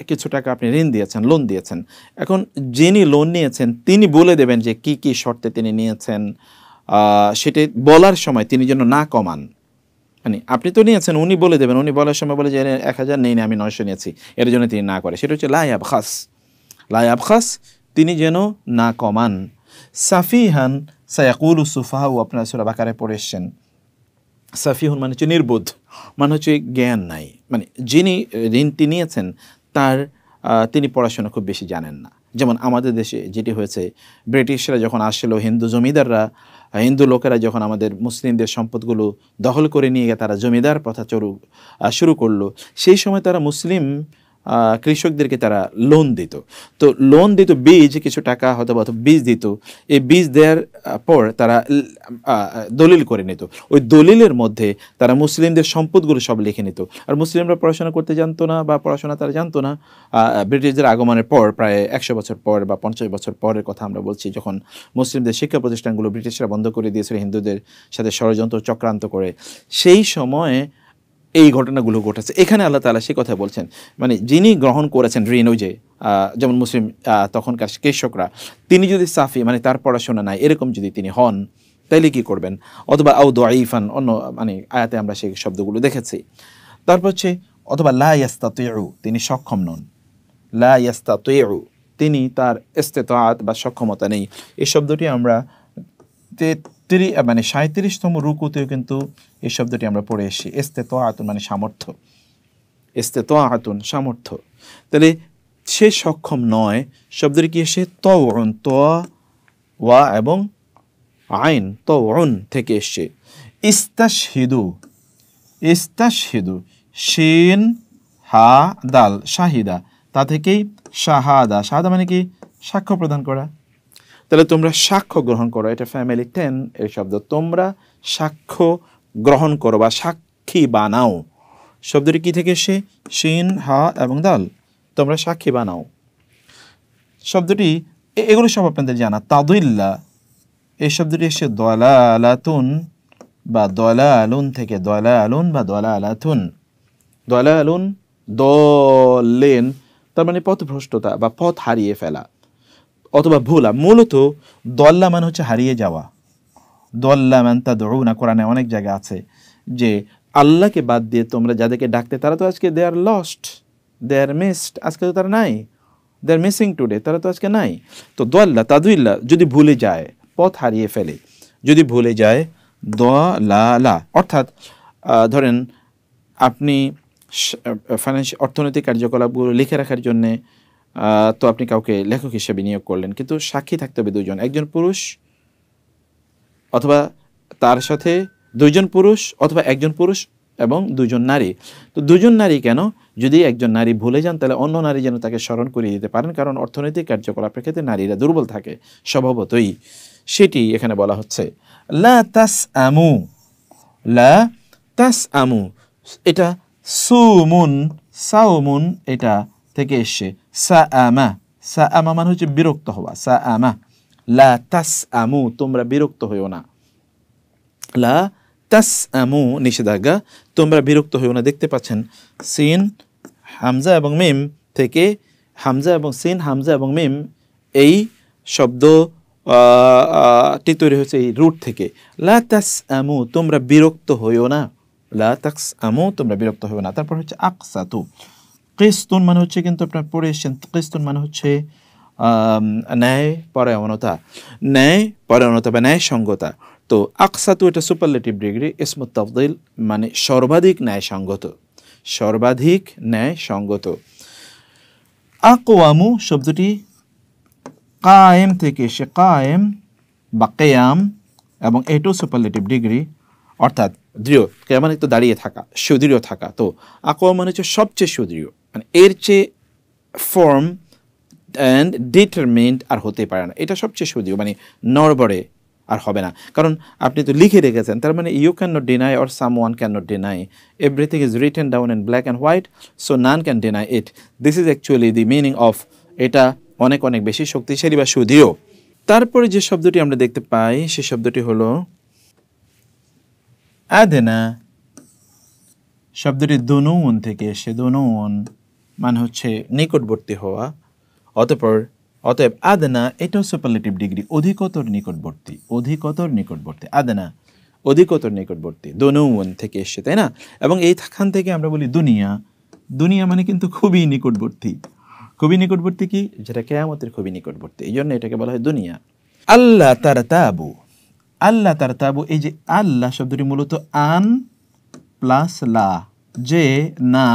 কিছু টাকা আপনি ঋণ দিয়েছেন, লোন দিয়েছেন। এখন যিনি লোন নিয়েছেন তিনি বলে দেবেন যে কি কি শর্তে তিনি নিয়েছেন, সেটা বলার সময় তিনি যেন না কমান। মানে আপনি তো নিয়েছেন, উনি বলে দেবেন, উনি বলার সময় বলে যে 1000 নেই না, আমি 900 নিয়েছি, এর জন্য তিনি না করে। সেটা হচ্ছে লা ইয়াবখাস, লা ইয়াবখাস, তিনি যেন না কমান। সাফিহান সায়াকুলু সুফাহা, আপনারা সূরা বাকারায় পড়ে এসেছেন। সাফিহুন মানে হচ্ছে নির্বোধ, মানে হচ্ছে জ্ঞান নাই। মানে যিনি ঋণটি নিয়েছেন তার তিনি পড়াশোনা খুব বেশি জানেন না। যেমন আমাদের দেশে যেটি হয়েছে, ব্রিটিশরা যখন আসলো, হিন্দু জমিদাররা, হিন্দু লোকেরা যখন আমাদের মুসলিমদের সম্পদগুলো দখল করে নিয়ে গিয়ে তারা জমিদার প্রথা শুরু করলো, সেই সময় তারা মুসলিম কৃষকদেরকে তারা লোন দিত। তো লোন দিত, বীজ কিছু টাকা হয়তো বীজ দিত। এই বীজ দেওয়ার পর তারা দলিল করে নিত। ওই দলিলের মধ্যে তারা মুসলিমদের সম্পদগুলো সব লিখে নিত। আর মুসলিমরা পড়াশোনা করতে জানতো না, বা পড়াশোনা তারা জানতো না। ব্রিটিশদের আগমনের পর প্রায় 100 বছর পর বা 50 বছর পরের কথা আমরা বলছি, যখন মুসলিমদের শিক্ষা প্রতিষ্ঠানগুলো ব্রিটিশরা বন্ধ করে দিয়েছিল হিন্দুদের সাথে ষড়যন্ত্র চক্রান্ত করে, সেই সময়ে এই ঘটনাগুলো ঘটেছে। এখানে আল্লাহ তাআলা সে কথা বলছেন, মানে যিনি গ্রহণ করেছেন ঋণ, ওই যে যেমন মুসলিম তখনকার কৃষকরা, তিনি যদি সাফি, মানে তার পড়াশোনা নাই, এরকম যদি তিনি হন, তাইলে কি করবেন? অথবা আউ দাঈফান, অন্য মানে আয়াতে আমরা সেই শব্দগুলো দেখেছি। তারপর হচ্ছে অথবা লা ইয়াস্তাতিউ, তিনি সক্ষম নন। লা ইয়াস্তাতিউ, তিনি তার ইস্তিতাআত বা সক্ষমতা নেই। এই শব্দটি আমরা মানে 37তম রুকুতেও কিন্তু এই শব্দটি আমরা পড়ে এসেছি। ইস্তিতাআতুন মানে সামর্থ্য, ইস্তিতাআতুন সামর্থ্য। তাহলে সে সক্ষম নয় শব্দটি কি এসে তাউন, ওয়া এবং আইন, তাউন থেকে এসছে। ইস্তাশহিদু, ইস্তাশহিদু, শিন হা দাল, শাহিদা, তা থেকেই শাহাদা, শাহাদা মানে কি? সাক্ষ্য প্রদান করা। তাহলে তোমরা সাক্ষ্য গ্রহণ করো, এটা ফ্যামিলি 10 এই শব্দ। তোমরা সাক্ষ্য গ্রহণ করো বা সাক্ষী বানাও। শব্দটি কি থেকে এসে? শিন হা এবং দাল, তোমরা সাক্ষী বানাও। শব্দটি এগুলো সব আপনাদের জানা। তাদুল্লা, এই শব্দটি এসে দলালাতুন বা দলালুন থেকে, দলালুন বা দলালাতুন। দলালুন, দলেন, তার মানে পথভ্রষ্টতা বা পথ হারিয়ে ফেলা অথবা ভুলা। মূলত দল্লা মানে হচ্ছে হারিয়ে যাওয়া। দল্লা মান তাদউনা, কোরআনে অনেক জায়গা আছে যে আল্লাহকে বাদ দিয়ে তোমরা যাদেরকে ডাকতে, তারা তো আজকে দে আর লস্ট, দে আর মিসড, আজকে তো তারা নাই, দে আর মিসিং টুডে, তারা তো আজকে নাই। তো দল্লা তাদুল্লা, যদি ভুলে যায়, পথ হারিয়ে ফেলে, যদি ভুলে যায়, দলালা, অর্থাৎ ধরেন আপনি ফাইন্যান্সিয়াল অর্থনৈতিক কার্যকলাপগুলো লিখে রাখার জন্যে তো আপনি কাউকে লেখক হিসেবে নিয়োগ করলেন, কিন্তু সাক্ষী থাকতে হবে 2 জন, একজন পুরুষ অথবা তার সাথে 2 জন পুরুষ, অথবা একজন পুরুষ এবং 2 জন নারী। তো 2 জন নারী কেন? যদি একজন নারী ভুলে যান, তাহলে অন্য নারী যেন তাকে স্মরণ করিয়ে দিতে পারেন, কারণ অর্থনৈতিক কার্যকলাপের ক্ষেত্রে নারীরা দুর্বল থাকে স্বভাবতই, সেটি এখানে বলা হচ্ছে। লা তাসআমু, লা তাসআমু, এটা সুমুন, সাউমুন এটা থেকে এসছে। সাআমা, সাআমা মানে হচ্ছে বিরক্ত হওয়া, সাআমা। লা তাসআমু, তোমরা বিরক্ত হইও না। লা তাসআমু নিষেধাজ্ঞা, তোমরা বিরক্ত হইও না। দেখতে পাচ্ছেন সিন হামজা এবং মিম থেকে, হামজা এবং সিন, হামজা এবং মিম, এই শব্দ টি তৈরি হয়েছে এই রুট থেকে। লা তাসআমু, তোমরা বিরক্ত হইও না। লা তাসআমু, তোমরা বিরক্ত হইও না। তারপর হচ্ছে আকসাতু, কিস্তুন মানে হচ্ছে, কিন্তু আপনার পড়ে এসেছেন, কিস্তুন মানে হচ্ছে ন্যায় পরায়ণতা, ন্যায় পরায়ণতা বা ন্যায় সঙ্গতা। তো আকসাতু এটা সুপারলেটিভ ডিগ্রি, ইসমুত তাফদীল, মানে সর্বাধিক ন্যায় সঙ্গত, সর্বাধিক ন্যায় সঙ্গত। আকওয়ামু শব্দটি কায়েম থেকে এসে, কায়েম বা কিয়াম, এবং এটাও সুপারলেটিভ ডিগ্রি, অর্থাৎ দৃঢ়, কিয়াম মানে তো দাঁড়িয়ে থাকা, সুদৃঢ় থাকা। তো আকওয়াম মানে হচ্ছে সবচেয়ে সুদৃঢ়, মানে এর চেয়ে ফর্ম অ্যান্ড ডিটারমিন্ড আর হতে পারে না, এটা সবচেয়ে সুদৃঢ়, মানে নড়বড়ে আর হবে না। কারণ আপনি তো লিখে রেখেছেন, তার মানে you can not deny or someone can not deny, everything is written down in black and white, so none can deny it. This is actually the meaning of, এটা অনেক অনেক বেশি শক্তিশালী বা সুদৃঢ়। তারপরে যে শব্দটি আমরা দেখতে পাই সে শব্দটি হলো আদনা। শব্দটি দুনুন থেকে এসে, দুনুন মানে হচ্ছে নিকটবর্তী হওয়া। অতএব আদনা এটাও সুপারলেটিভ ডিগ্রি, অধিকতর নিকটবর্তী, অধিকতর নিকটবর্তী। আদনা অধিকতর নিকটবর্তী, দুনুন থেকে এসে, তাই না? এবং এইখান থেকে আমরা বলি দুনিয়া। দুনিয়া মানে কিন্তু খুবই নিকটবর্তী। খুবই নিকটবর্তী কি? যেটা কিয়ামতের খুবই নিকটবর্তী, এই জন্য এটাকে বলা হয় দুনিয়া। আল্লাহ তারতাবু, আল্লাহ তারতাবু, এই যে আল্লাহ শব্দটি মূলত আন প্লাস লা, যে না।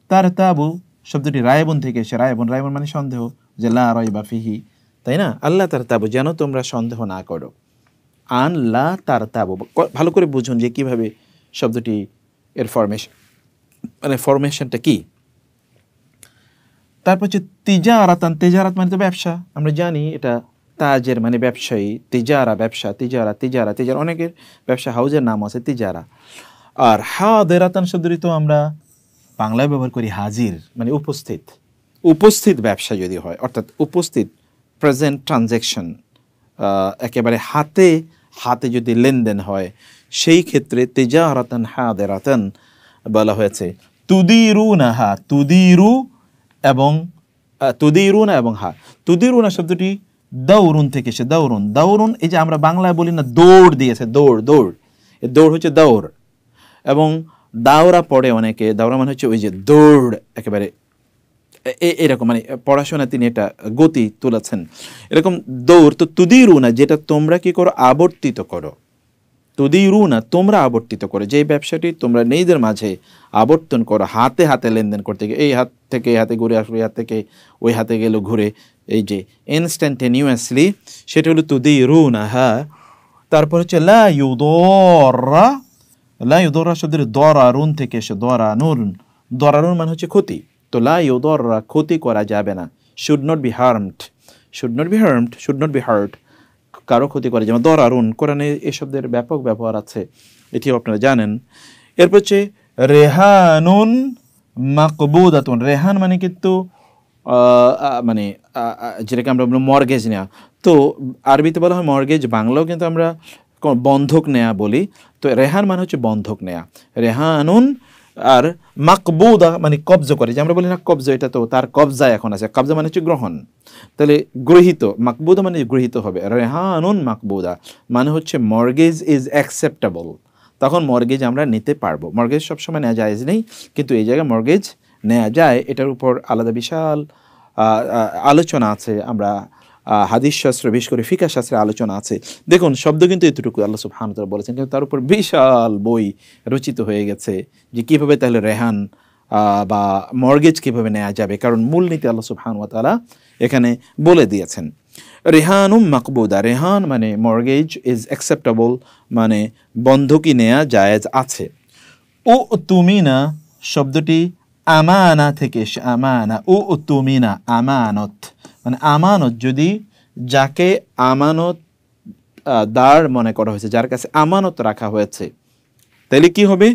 তারতাবু শব্দটি রায়বন থেকে এসে, রায়বন, রায়বন মানে সন্দেহ, যে লা রাইবা ফিহি, তাই না? আল্লাহ তারতাবু, যেন তোমরা সন্দেহ না করো। আন লা তারতাবু, ভালো করে বুঝুন যে কিভাবে শব্দটি এর ফরমেশন, মানে ফরমেশনটা কি। তারপর হচ্ছে তিজারাতান, তিজারাত মানে তো ব্যবসা, আমরা জানি এটা তাজের মানে ব্যবসায়ী, তিজারা ব্যবসা, তিজারা তিজারা তিজারা, অনেকের ব্যবসা হাউজের নাম আছে তিজারা। আর হাদেরাতান শব্দটি তো আমরা বাংলায় ব্যবহার করি হাজির, মানে উপস্থিত। উপস্থিত ব্যবসা যদি হয়, অর্থাৎ উপস্থিত প্রেজেন্ট ট্রানজ্যাকশন, একেবারে হাতে হাতে যদি লেনদেন হয়, সেই ক্ষেত্রে তিজারাতান হাদেরাতান বলা হয়েছে। তুদিরুনা, হা তুদিরু এবং তুদিরুনা এবং হা। তুদিরুনা শব্দটি দৌরুন থেকে এসে, দৌরুন, দৌরুন এই যে আমরা বাংলায় বলি না দৌড় দিয়েছে, দৌড়, দৌড়, এই দৌড় হচ্ছে দৌড়। এবং দাওরা পড়ে অনেকে, দাওরা মানে হচ্ছে ওই যে দৌড়, একেবারে এরকম, মানে পড়াশোনা তিনি এটা গতি তুলেছেন, এরকম দৌড়। তো তুদিরুনা যেটা তোমরা কি করো, আবর্তিত করো। তুদিরুনা তোমরা আবর্তিত করো, যে ব্যবসাটি তোমরা নিজেদের মাঝে আবর্তন করো, হাতে হাতে লেনদেন করতে গিয়ে, এই হাত থেকে এই হাতে ঘুরে আসলো, এই হাত থেকে ওই হাতে গেল ঘুরে, এই যে ইনস্ট্যান্টেনিয়াসলি, সেটা হলো তুদিরুনা। হ্যাঁ, তারপর হচ্ছে লা ইউদরা, লা ইউদরা শব্দের দরারুন থেকে এসে, দরানুন, দরারুন মানে হচ্ছে ক্ষতি। তো লা ইউদরা ক্ষতি করা যাবে না, should not be harmed, should not be harmed, should not be hurt, কারো ক্ষতি করে, যেমন দরারুন, কোরআনে এই শব্দের ব্যাপক ব্যবহার আছে, এটিও আপনারা জানেন। এরপর হচ্ছে রেহানুন মাকবুদাতুন, রেহান মানে কিন্তু মানে যেটাকে আমরা মর্গেজ নেওয়া, তো আরবিতে বলা হয় মর্গেজ, বাংলাও কিন্তু আমরা বন্ধক নেয়া বলি। তো রেহান মানে হচ্ছে বন্ধক নেয়া, রেহানুন। আর মাকবুদা মানে কবজ করে, যে আমরা বলি না কবজ, এটা তো তার কবজা এখন আছে, কবজা মানে হচ্ছে গ্রহণ, তাহলে গৃহীত, মাকবুদা মানে গৃহীত হবে। রেহানুন মাকবুদা মানে হচ্ছে মর্গেজ ইজ অ্যাকসেপ্টেবল, তখন মর্গেজ আমরা নিতে পারবো। মর্গেজ সবসময় নেওয়া যায় নেই, কিন্তু এই জায়গায় মর্গেজ নেওয়া যায়, এটার উপর আলাদা বিশাল আলোচনা আছে। আমরা হাদিস শাস্ত্র, বিশেষ করে ফিকাহ শাস্ত্রে আলোচনা আছে। দেখুন শব্দ কিন্তু এতটুকু আল্লাহ সুবহানাহু ওয়া তাআলা বলেছেন, কিন্তু তার উপর বিশাল বই রচিত হয়ে গেছে যে কীভাবে তাহলে রেহান বা মর্গেজ কীভাবে নেওয়া যাবে, কারণ মূলনীতি আল্লাহ সুবহানাহু ওয়া তাআলা এখানে বলে দিয়েছেন। রেহানুম মাকবুদা, রেহান মানে মর্গেজ ইজ অ্যাকসেপ্টেবল, মানে বন্ধকি নেয়া জায়েজ আছে। ও তুমিনা শব্দটি আমানা থেকে এসে, আমানা, ও তুমিনা আমানত, মানে আমানত, যদি যাকে আমানত দার মনে করা হয়েছে, যার কাছে আমানত রাখা হয়েছে, তাহলে কি হবে,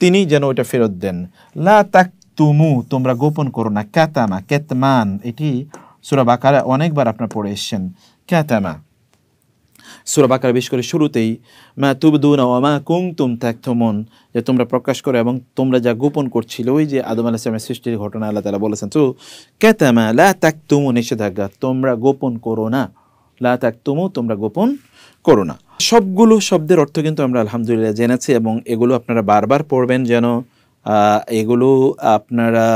তিনি যেন ওইটা ফেরত দেন। লা তাকতুমু তোমরা গোপন করো না, কাতামা, কেতমান, এটি সূরা বাকারা অনেকবার আপনারা পড়ে এসেছেন। কাতামা সূরা বাকারা বিশেষ করে শুরুতেই, মা তুবদুনা ওয়া মা কুনতুম তাকতুমুন, যে তোমরা প্রকাশ করো এবং তোমরা যা গোপন করছিলে, ওই যে আদম আলাইহিস সালামের সৃষ্টির ঘটনা আল্লাহ তাআলা বলেছেন। তো কাতামা লা তাকতুমু নিষেধাজ্ঞা, তোমরা গোপন করো না, লা তাকতুমু তোমরা গোপন করো না। সবগুলো শব্দের অর্থ কিন্তু আমরা আলহামদুলিল্লাহ জেনেছি, এবং এগুলো আপনারা বারবার পড়বেন, যেন এগুলো আপনারা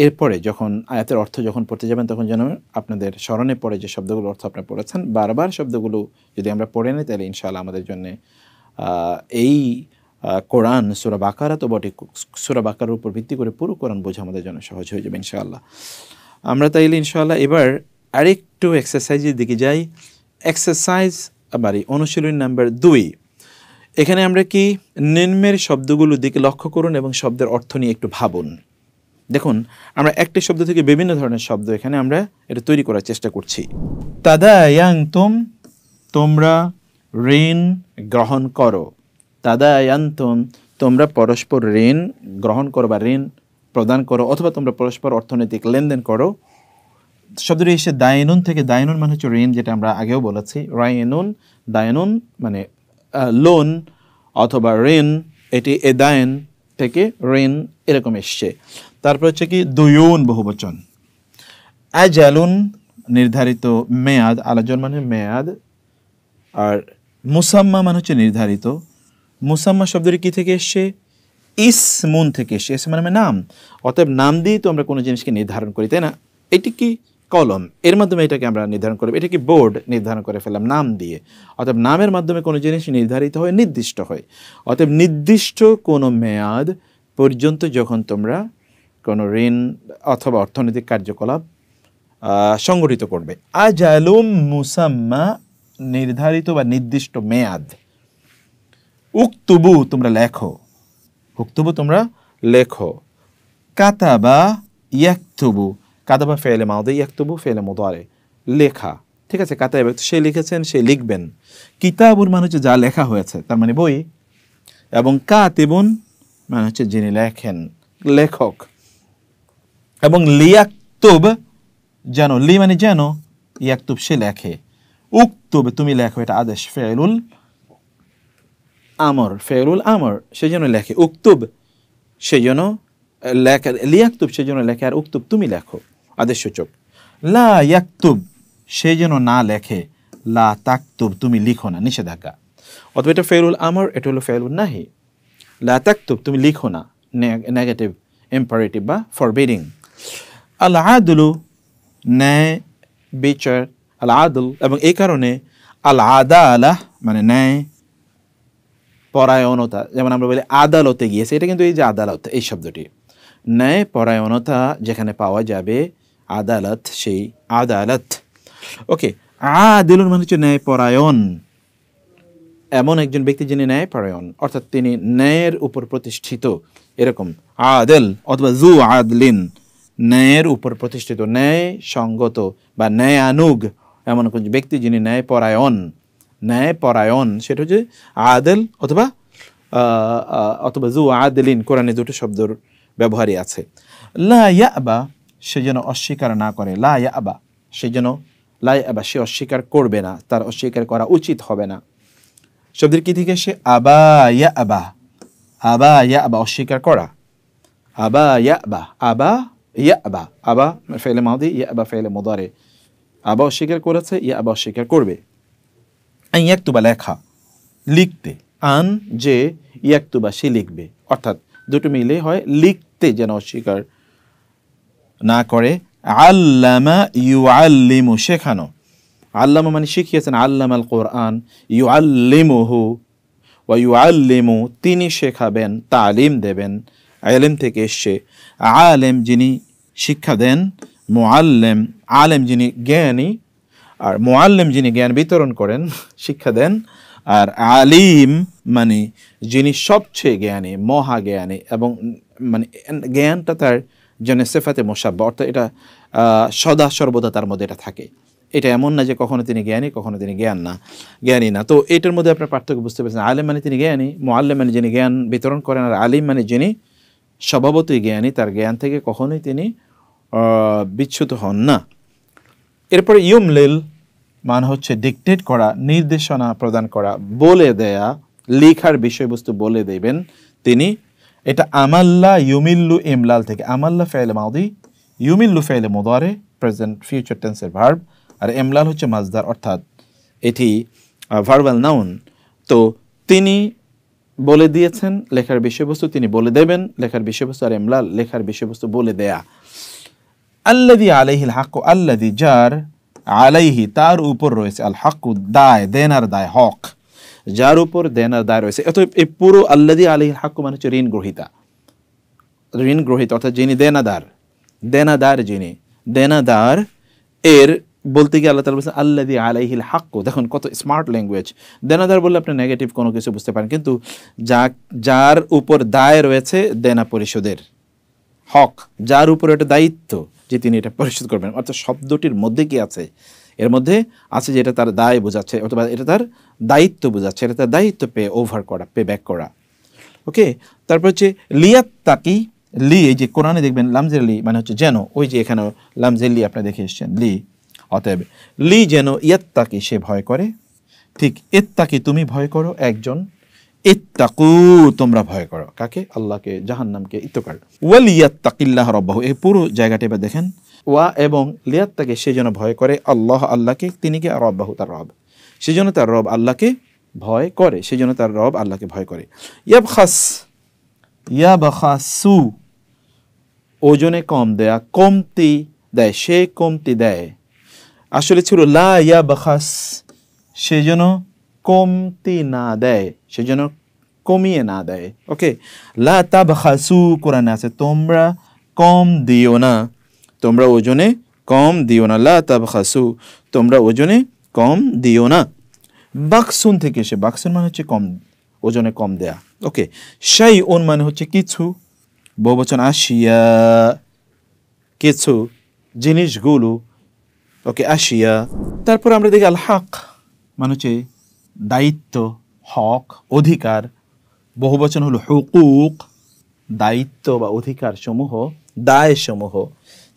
এরপরে যখন আয়াতের অর্থ যখন পড়তে যাবেন, তখন যেন আপনাদের স্মরণে পড়ে যে শব্দগুলো অর্থ আপনারা পড়েছেন। বারবার শব্দগুলো যদি আমরা পড়ে নিই, তাহলে ইনশাআল্লাহ আমাদের জন্য এই কোরআন সূরা বাকারা তো বটে, সূরা বাকারার উপর ভিত্তি করে পুরো কোরআন বোঝা আমাদের জন্য সহজ হয়ে যাবে ইনশাআল্লাহ। আমরা তাইলে ইনশাআল্লাহ এবার আরেকটু এক্সারসাইজের দিকে যাই। এক্সারসাইজ আবারই অনুশীলনী নাম্বার 2। এখানে আমরা কি নিম্নের শব্দগুলোর দিকে লক্ষ্য করুন এবং শব্দের অর্থ নিয়ে একটু ভাবুন। দেখুন আমরা একটি শব্দ থেকে বিভিন্ন ধরনের শব্দ এখানে আমরা এটা তৈরি করার চেষ্টা করছি। তাদায়ান্তুম তোমরা ঋণ গ্রহণ করো, তাদায়ান্তুম তোমরা পরস্পর ঋণ গ্রহণ করো বা ঋণ প্রদান করো, অথবা তোমরা পরস্পর অর্থনৈতিক লেনদেন করো। শব্দটি এসে দায়নুন থেকে, দায়নুন মানে হচ্ছে ঋণ, যেটা আমরা আগেও বলেছি। রায়নুন, দায়নুন মানে লোন অথবা ঋণ, এটি এ দায়ন থেকে ঋণ এরকম এসছে। তারপর হচ্ছে কি দুয়ুন বহুবচন, আজালুন নির্ধারিত মেয়াদ, আলাজন মানে মেয়াদ, আর মুসাম্মা মানে হচ্ছে নির্ধারিত। মুসাম্মা শব্দটি কি থেকে এসছে? ইসমুন থেকে এসছে, ইসম মানে নাম। অতএব নাম দিয়ে তো আমরা কোনো জিনিসকে নির্ধারণ করি, তাই না? এটি কি কলম, এর মাধ্যমে এটাকে আমরা নির্ধারণ করি। এটা কি বোর্ড, নির্ধারণ করে ফেললাম নাম দিয়ে। অতএব নামের মাধ্যমে কোনো জিনিস নির্ধারিত হয়, নির্দিষ্ট হয়। অতএব নির্দিষ্ট কোনো মেয়াদ পর্যন্ত যখন তোমরা কোনো ঋণ অথবা অর্থনৈতিক কার্যকলাপ সংগঠিত করবে। আজালুম মুসাম্মা নির্ধারিত বা নির্দিষ্ট মেয়াদ। উক্তুবু তোমরা লেখো, উক্তুবু তোমরা লেখো। কাতাবা ইয়াকতুবু, কাতাবা ফেলে মাউদি, ইয়াকতুবু ফেলে মুদারে, লেখা। ঠিক আছে, কাতাবা সে লিখেছেন, সে লিখবেন। কিতাবুর মানে হচ্ছে যা লেখা হয়েছে, তার মানে বই। এবং কাতিবুন মানে হচ্ছে যিনি লেখেন, লেখক। এবং লিয়াকতুব যেন, লি মানে যেন, ইয়াকতুব সে লেখে। উক্তুব তুমি লেখো, এটা আদেশ, ফেলুল আমর, ফেলুল আমর সেই জন্য লেখে। উক্তুব সেই জন্য লেখা, লিয়াকতুব সেই জন্য লেখে, আর উক্তুব তুমি লেখো আদেশ সূচক। লা ইয়াকতুব সেই জন্য না লেখে, লা তাকতুব তুমি লিখো না, নিষেধাজ্ঞা। অথবা এটা ফেলুল আমর, এটা হলো ফেলুল নাহি। লা তাকতুব তুমি লিখো না, নেগেটিভ ইম্পারেটিভ বা ফরবিডিং। আল আদলু ন্যায় বিচার, আল আদল, এবং এই কারণে আল আদালাহ মানে ন্যায় পরায়ণতা, যেমন আমরা বলি আদালতে গিয়েছে, এটা কিন্তু এই যে আদালত এই শব্দটি, ন্যায় পরায়ণতা যেখানে পাওয়া যাবে, আদালত সেই আদালত। ওকে, আদিলুন মানে হচ্ছে ন্যায় পরায়ণ, এমন একজন ব্যক্তি যিনি ন্যায় পরায়ণ, অর্থাৎ তিনি ন্যায়ের উপর প্রতিষ্ঠিত, এরকম। আদেল অথবা জু আদলিন ন্যায়ের উপর প্রতিষ্ঠিত, ন্যায় সঙ্গত বা ন্যায়ানুগ, এমন কোন ব্যক্তি যিনি ন্যায় পরায়ণ, ন্যায় পরায়ণ, সেটা হচ্ছে আদেল অথবা অথবা জু আদলিন। কোরআনে দুটো শব্দের ব্যবহারই আছে। লা ইয়াবা সে যেন অস্বীকার না করে, লা ইয়াবা সে যেন, লা ইয়াবা সে অস্বীকার করবে না, তার অস্বীকার করা উচিত হবে না। শব্দের কি থেকে সে? আবা ইয়াবা, আবা ইয়াবা অস্বীকার করা, আবা ইয়াবা, আবা ইয়াবা, আবা ফেলে মাউদি, ইয়াবা ফেলে মুদারে। আবা অস্বীকার করেছে, ইয়াবা অস্বীকার করবে। আন ইয়াকতুবা লেখা, লিখতে, আন যে, ইয়াকতুবা সে লিখবে, অর্থাৎ দুটো মিলে হয়, লিখতে যেন অস্বীকার না করে। আল্লামা ইউআল্লিমু শেখানো, আল্লামা মানে শিখিয়েছেন, আল্লামা আল কোরআন, ইউআল্লিমুহু ওয়া ইউআল্লিমু তিনি শেখাবেন, তালিম দেবেন, ইলম থেকে এসছে। আলেম যিনি শিক্ষা দেন, মুআল্লিম আলেম যিনি জ্ঞানী, আর মুআল্লিম যিনি জ্ঞান বিতরণ করেন, শিক্ষা দেন। আর আলিম মানে যিনি সবচেয়ে জ্ঞানী, মহাজ্ঞানী, এবং মানে জ্ঞানটা তার জন্য সিফাতে মুশাব্বাহ, অর্থাৎ এটা সদা সর্বদা তার মধ্যে এটা থাকে। এটা এমন না যে কখনো তিনি জ্ঞানী, কখনো তিনি জ্ঞানী না। তো এটার মধ্যে আপনার পার্থক্য বুঝতে পেরেছেন। আলেম মানে তিনি জ্ঞানী, মুআল্লিম মানে যিনি জ্ঞান বিতরণ করেন, আর আলিম মানে যিনি স্বভাবতই জ্ঞানী, তার জ্ঞান থেকে কখনোই তিনি বিচ্যুত হন না। এরপরে ইউমলিল মানে হচ্ছে ডিকটেট করা, নির্দেশনা প্রদান করা, বলে দেয়া, লেখার বিষয়বস্তু বলে দেবেন তিনি। এটা আমাল্লা ইউমিল্লু ইমলাল থেকে, আমাল্লা ফেলে মাউদি, ইউমিল্লু ফেলে মুদারে প্রেজেন্ট ফিউচার টেন্সের ভার্ব, আর ইমলাল হচ্ছে মাজদার, অর্থাৎ এটি ভার্বাল নাউন। তো তিনি বলে দিয়েছেন লেখার বিষয়বস্তু, তিনি বলে দেবেন লেখার বিষয়বস্তু, আর ইমলাল লেখার বিষয়বস্তু বলে দেয়া। আল্লাযী আলাইহিল হাক্কু, আল্লাযী যার, আলাইহি তার উপর রয়েছে, আল হাক্কু দায়, দেনার দায়, হক যার উপর দেনার দায় রয়েছে। অতএব এই পুরো আল্লাযী আলাইহিল হাক্কু মানে হচ্ছে ঋণ গ্রহীতা, ঋণ গ্রহীতা অর্থাৎ যিনি দেনাদার, দেনাদার যিনি, দেনাদার এর বলতে গিয়ে আল্লাহ তাআলা বলেছেন আল্লাযী আলাইহিল হাক্কু। দেখুন কত স্মার্ট ল্যাঙ্গুয়েজ। দেনাদার বললে আপনি নেগেটিভ কোনো কিছু বুঝতে পারেন, কিন্তু যার উপর দায় রয়েছে দেনা পরিশোধের, হক যার উপর এটা দায়িত্ব যে তিনি এটা পরিশোধ করবেন, অর্থাৎ শব্দটির মধ্যে কি আছে? এর মধ্যে আছে যে এটা তার দায় বোঝাচ্ছে, অথবা এটা তার দায়িত্ব বোঝাচ্ছে, এটা তার দায়িত্ব পে ওভার করা, পে ব্যাক করা। ওকে, তারপর হচ্ছে লিয়াত্তাকি, লি, এই যে কোরআনে দেখবেন লামজের লি মানে হচ্ছে যেন, ওই যে এখানে লামজের লি আপনি দেখে এসছেন লি, অতএব লি যেন ইয়াত্তাকি সে ভয় করে, ঠিক ইত্তাকি তুমি ভয় করো একজন, ইত্তাকু তোমরা ভয় করো কাকে? আল্লাহকে, জাহান্নামকে, ইত্তকার। ওয়াল ইয়াত্তাকিল্লাহ রাব্বাহু, এই পুরো জায়গাটা এবার দেখেন, ওয়া এবং লিয়াত্তাকে সে যেন ভয় করে আল্লাহ আল্লাহকে, তিনি কি রাব্বাহু তার রব, সেজন্য তার রব আল্লাহকে ভয় করে, সেজন্য তার রব আল্লাহকে ভয় করে। ইয়াবখাস, ইয়াবখাসু ওজনে কম দেয়া, কমতি দেয়, সে কমতি দেয়, আসলে ছিল লা ইয়াবখাস সেজন্য কমতি না দেয়, সেজন্য কমিয়ে না দেয়। ওকে, লা তাবখাসু কোরআনে আছে তোমরা কম দিও না, তোমরা ওজনে কম দিও না, লা তাবখাসু তোমরা ওজনে কম দিও না। বাকসুন থেকে এসে, বাকসুন মানে হচ্ছে কম, ওজনে কম দেয়া। ওকে, শাইউন মানে হচ্ছে কিছু, বহুবচন আশিয়া কিছু, জিনিসগুলো। ওকে, আশিয়া। তারপর আমরা দেখি আল হক মানে হচ্ছে দায়িত্ব, হক অধিকার, বহুবচন হলো হুকুক দায়িত্ব বা অধিকার সমূহ, দায় সমূহ।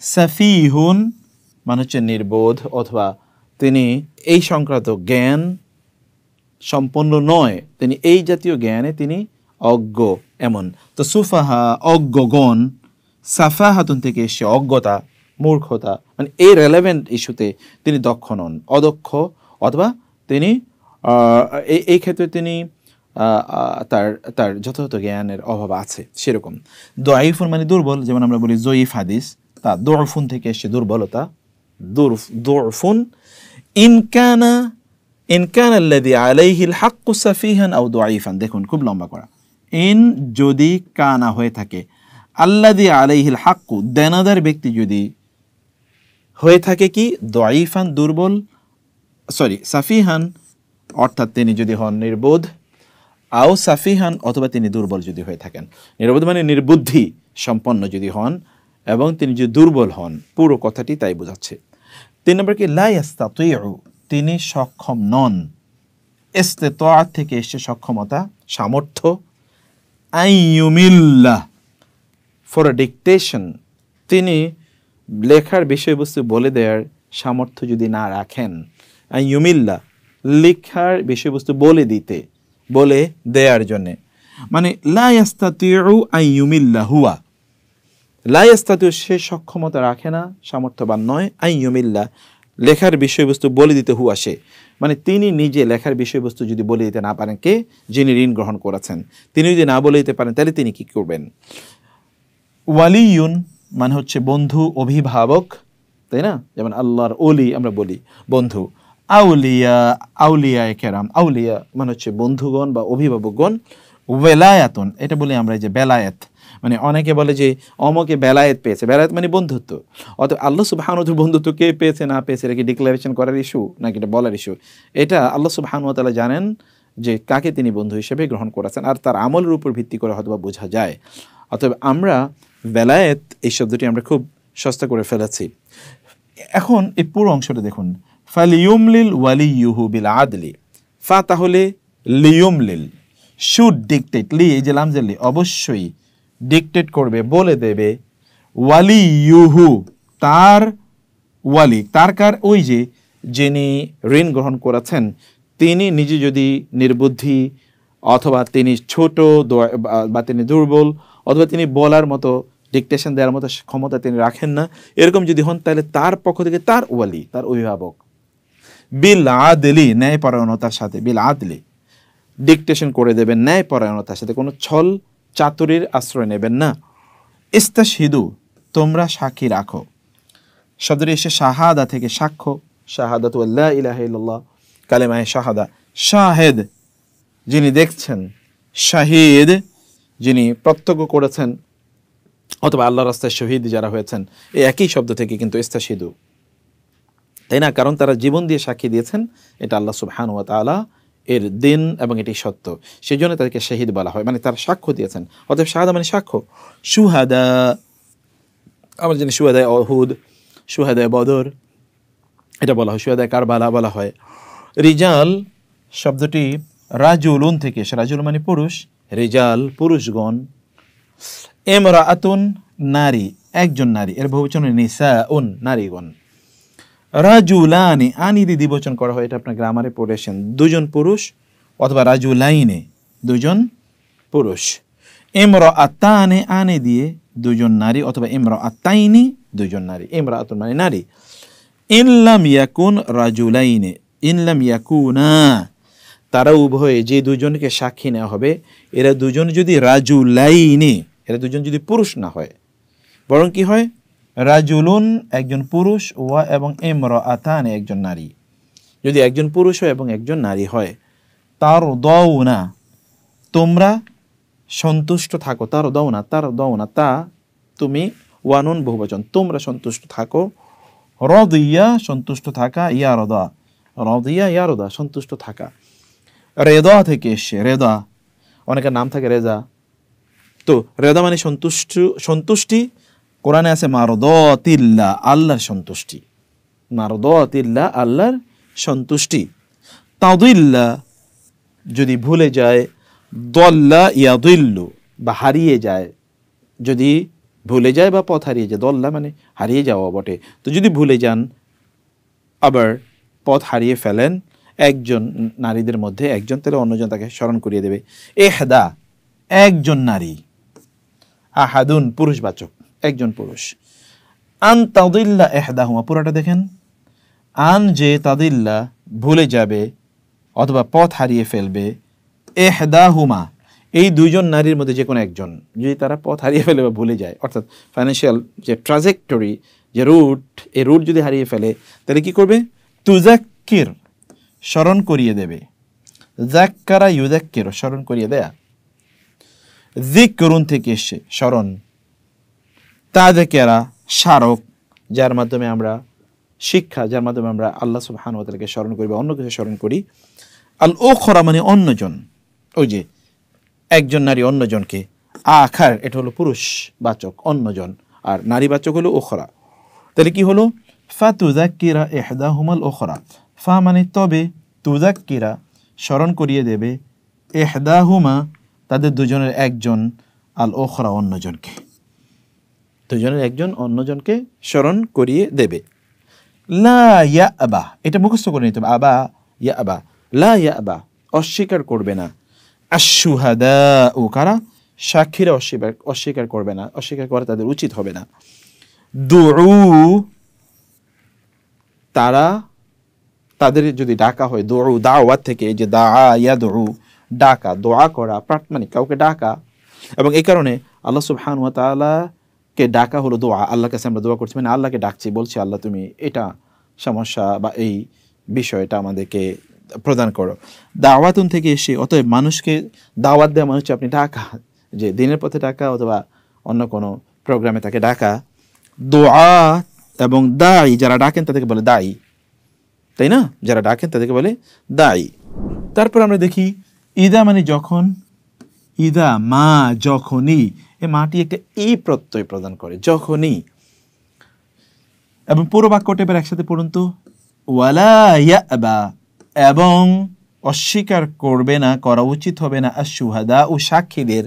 সাফিহুন মানে হচ্ছে নির্বোধ অথবা তিনি এই সংক্রান্ত জ্ঞান সম্পন্ন নয়, তিনি এই জাতীয় জ্ঞানে তিনি অজ্ঞ, এমন। তো সুফাহা অজ্ঞগণ, সাফাহাতুন থেকে এসে অজ্ঞতা, মূর্খতা, মানে এই রেলেভেন্ট ইস্যুতে তিনি দক্ষ নন, অদক্ষ, অথবা তিনি এই ক্ষেত্রে তিনি তার তার যথাযথ জ্ঞানের অভাব আছে সেরকম। দোয়াইফুন মানে দুর্বল, যেমন আমরা বলি জয়ীফ হাদিস, তা দোরফুন থেকে এসে দুর্বলতা, দোরফুন। ইনকানা, ইনকানা আল্লাযী আলাইহিল হাক্কু সাফিহান আও দাঈফান, দেখুন খুব লম্বা করা, ইন যদি কানা হয়ে থাকে, আল্লাযী আলাইহিল হাক্কু দেনাদার ব্যক্তি যদি হয়ে থাকে কি দাঈফান দুর্বল, সরি সাফিহান অর্থাৎ তিনি যদি হন নির্বোধ, আও সাফিহান অথবা তিনি দুর্বল যদি হয়ে থাকেন, নির্বোধ মানে নির্বুদ্ধি সম্পন্ন যদি হন এবং তিনি যদি দুর্বল হন, পুরো কথাটি তাই বোঝাচ্ছে। 3 নম্বর কি লা ইস্তাতিউ তিনি সক্ষম নন, ইস্তিতাআত থেকে এসে সক্ষমতা, সামর্থ্য। আইয়ুমিল্লাহ ফর ডিকটেশন তিনি লেখার বিষয়বস্তু বলে দেওয়ার সামর্থ্য যদি না রাখেন, আইয়ুমিল্লাহ লেখার বিষয়বস্তু বলে দিতে, বলে দেওয়ার জন্যে, মানে লা ইস্তাতিউ আইয়ুমিল্লাহ হুয়া, লা ইস্তাতিউ সে সক্ষমতা রাখে না, সামর্থ্যবান নয়, আইয়ুমিল্লাহ লেখার বিষয়বস্তু বলে দিতে হুয়া সে, মানে তিনি নিজে লেখার বিষয়বস্তু যদি বলে দিতে না পারেন, কে? যিনি ঋণ গ্রহণ করেছেন, তিনি যদি না বলে দিতে পারেন তাহলে তিনি কি করবেন? ওয়ালিয়ুন মানে হচ্ছে বন্ধু, অভিভাবক, তাই না? যেমন আল্লাহর ওলি আমরা বলি বন্ধু। আউলিয়া, আউলিয়া কেরাম, আউলিয়া মানে হচ্ছে বন্ধুগণ বা অভিভাবকগণ। ওয়েলায়াতুন এটা বলি আমরা যে বেলায়েত, মানে অনেকে বলে যে অমকে বেলায়েত পেয়েছে, বেলায়েত মানে বন্ধুত্ব। অর্থাৎ আল্লাহ সুবহানাহু ওয়া তাআলা বন্ধুত্ব কে পেয়েছে না পেয়েছে এটা কি ডিক্লারেশন করার ইস্যু নাকি এটা বলার ইস্যু? এটা আল্লাহ সুবহানাহু ওয়া তাআলা জানেন যে কাকে তিনি বন্ধু হিসেবে গ্রহণ করেছেন, আর তার আমলের উপর ভিত্তি করে হয়তো বোঝা যায়। অতএব আমরা বেলায়েত এই শব্দটি আমরা খুব সস্তা করে ফেলেছি। এখন এই পুরো অংশটা দেখুন, ফালিয়ুমলিল ওয়ালিয়ুহু বিল আদলি, ফা তাহলে লিয়ুমলিল, শুড ডিকটেট, লি এই যে লামজের লি অবশ্যই ডিকটেট করবে, বলে দেবে, ওয়ালিয়ুহু তার ওয়ালি, তার কার? ওই যে যিনি ঋণ গ্রহণ করেছেন তিনি নিজে যদি নির্বুদ্ধি অথবা তিনি ছোট বা তিনি দুর্বল অথবা তিনি বলার মতো ডিকটেশন দেওয়ার মতো ক্ষমতা তিনি রাখেন না, এরকম যদি হন তাহলে তার পক্ষ থেকে তার ওয়ালি, তার অভিভাবক, বিল আদলি ন্যায়পরায়ণতার সাথে, বিল আদলি ডিকটেশন করে দেবেন ন্যায়পরায়ণতার সাথে, কোনো ছল চাতুরির আশ্রয় নেবেন না। ইস্তাশহিদু তোমরা সাক্ষী রাখো, শব্দটি এসে শাহাদা থেকে সাক্ষ্য, শাহাদাতু লা ইলাহা ইল্লাল্লাহ কালেমায়ে শাহাদা, শাহেদ যিনি দেখছেন, শাহিদ যিনি প্রত্যক্ষ করেছেন, অথবা আল্লাহর রাস্তায় শহীদ যারা হয়েছেন, এই একই শব্দ থেকে কিন্তু ইস্তাশহিদু, তাই না? কারণ তারা জীবন দিয়ে সাক্ষী দিয়েছেন এটা আল্লাহ সুবহানাহু ওয়া তাআলা এর দিন এবং এটি সত্য, সেই জন্য তাদেরকে শহীদ বলা হয়, মানে তারা সাক্ষ্য দিয়েছেন। অতএব শাহাদা মানে সাক্ষ্য। শুহাদা আমরা জানি শুহাদায়ে উহুদ, শুহাদায়ে বদর এটা বলা হয়, শুহাদায়ে কারবালা বলা হয়। রিজাল শব্দটি রাজুলুন থেকে এসে, রাজুল মানে পুরুষ, রিজাল পুরুষগণ, ইমরাআতুন নারী, একজন নারী, এর বহুবচন নিসাউন নারীগণ। রাজুলানি, আনি দিয়ে দ্বিবচন করা হয়, এটা আপনার গ্রামারে পড়েছেন, দুজন পুরুষ, অথবা রাজুলাইনে দুজন পুরুষ। ইমরাআতানে, আনে দিয়ে দুজন নারী, অথবা ইমরাআতাইনি দুজন নারী। ইমরাআতুন মানে নারী। ইনলাম ইয়াকুন রাজুলাইনে, ইনলাম ইয়াকুনা, তারা উভয়ে যে দুজনকে সাক্ষী নেওয়া হবে, এরা দুজন যদি রাজুলাইনি, এরা দুজন যদি পুরুষ না হয়, বরং কি হয় রাজুলুন একজন পুরুষ, ওয়া এবং ইমরাআতান একজন নারী। যদি একজন পুরুষ হয় এবং একজন নারী হয়, তার দাউনা তোমরা সন্তুষ্ট থাকো, তার দাউনা, তার দাউনা তা তুমি, ওয়ানুন বহুবচন, তোমরা সন্তুষ্ট থাকো, রদিয়া সন্তুষ্ট থাকা, ইয়া রদা, রদিয়া ইয়া রদা সন্তুষ্ট থাকা। রেদা থেকে এসে, রেদা অনেকের নাম থাকে রেজা, তো রেদা মানে সন্তুষ্টি। কোরআনে আছে মারদাতিল্লাহ, আল্লাহর সন্তুষ্টি, মারদাতিল্লাহ আল্লাহর সন্তুষ্টি। তাদিল্লা যদি ভুলে যায়, দল্লা ইয়াদিল্লু বা হারিয়ে যায়, যদি ভুলে যায় বা পথ হারিয়ে যায়, দল্লা মানে হারিয়ে যাওয়া বটে, তো যদি ভুলে যান আবার পথ হারিয়ে ফেলেন একজন নারীদের মধ্যে একজন, তাহলে অন্যজন তাকে স্মরণ করিয়ে দেবে। এহদা একজন নারী, আহাদুন পুরুষবাচক একজন পুরুষ। আন তাদিল্লা এহদাহুমা, পুরোটা দেখেন, আন যে তাদিল্লা ভুলে যাবে অথবা পথ হারিয়ে ফেলবে, এহদাহুমা এই দুইজন নারীর মধ্যে যে কোনো একজন যদি তারা পথ হারিয়ে ফেলে বা ভুলে যায়, অর্থাৎ ফাইন্যান্সিয়াল যে ট্রাজেক্টরি, যে রুট, এই রুট যদি হারিয়ে ফেলে, তাহলে কি করবে? তুজাক্কির স্মরণ করিয়ে দেবে, যাক্কারা ইউজাক্কির স্মরণ করিয়ে দেয়া, যিকরুন থেকে এসে স্মরণ, তাযকিরা স্মারক, যার মাধ্যমে আমরা শিক্ষা, যার মাধ্যমে আমরা আল্লাহ সুবহানাহু ওয়া তাআলাকে স্মরণ করি বা অন্য কিছু স্মরণ করি। আল উখরা মানে অন্যজন, ওই যে একজন নারী অন্যজনকে, আখার এটা হলো পুরুষবাচক অন্যজন, আর নারীবাচক হলো উখরা। তাহলে কি হলো? ফাতুযাক্কিরা ইহদাহুমাল উখরা, ফা মানে তবে, তুযাক্কিরা স্মরণ করিয়ে দেবে, ইহদাহুমা তাদের দুজনের একজন, আল উখরা অন্যজনকে, দুজনের একজন অন্যজনকে স্মরণ করিয়ে দেবে। লা ইয়াবা, এটা মুখস্থ করে নিতে হবে, আবা ইয়াবা, লা ইয়াবা অস্বীকার করবে না, আশ-শুহাদা ও কারা, সাক্ষীরা অস্বীকার করবে না, অস্বীকার করা তাদের উচিত হবে না। দুউ তারা, তাদের যদি ডাকা হয়, দুউ দাওয়াত থেকে, এই যে দা ইয়াদউ ডাকা, দোয়া করা, প্রার্থনা, কাউকে ডাকা, এবং এই কারণে আল্লাহ সুবহানাহু ওয়া তাআলা কে ডাকা হলো দোয়া। আল্লাহর কাছে আমরা দোয়া করছি, মানে আল্লাহকে ডাকছি, বলছি আল্লাহ তুমি এটা সমস্যা বা এই বিষয়টা আমাদেরকে প্রদান করো। দাওয়াতুন থেকে এসে, অতএব মানুষকে দাওয়াত দেওয়া, মানুষকে আপনি ডাকা, যে দিনের পথে ডাকা অথবা অন্য কোনো প্রোগ্রামে তাকে ডাকা। দোয়া এবং দায়ী, যারা ডাকেন তাদেরকে বলে দায়ী, তাই না? যারা ডাকেন তাদেরকে বলে দায়ী। তারপর আমরা দেখি ইদা মানে যখন, ইদা মা যখনই, এ মাটি একটা ই প্রত্যয় প্রদান করে, যখনই। এবং পুরো বাক্যটা এবার একসাথে পড়ুন তো, ওয়ালা ইয়াবা এবং অস্বীকার করবে না, করা উচিত হবে না, আশ-শুহাদা ও সাক্ষীদের,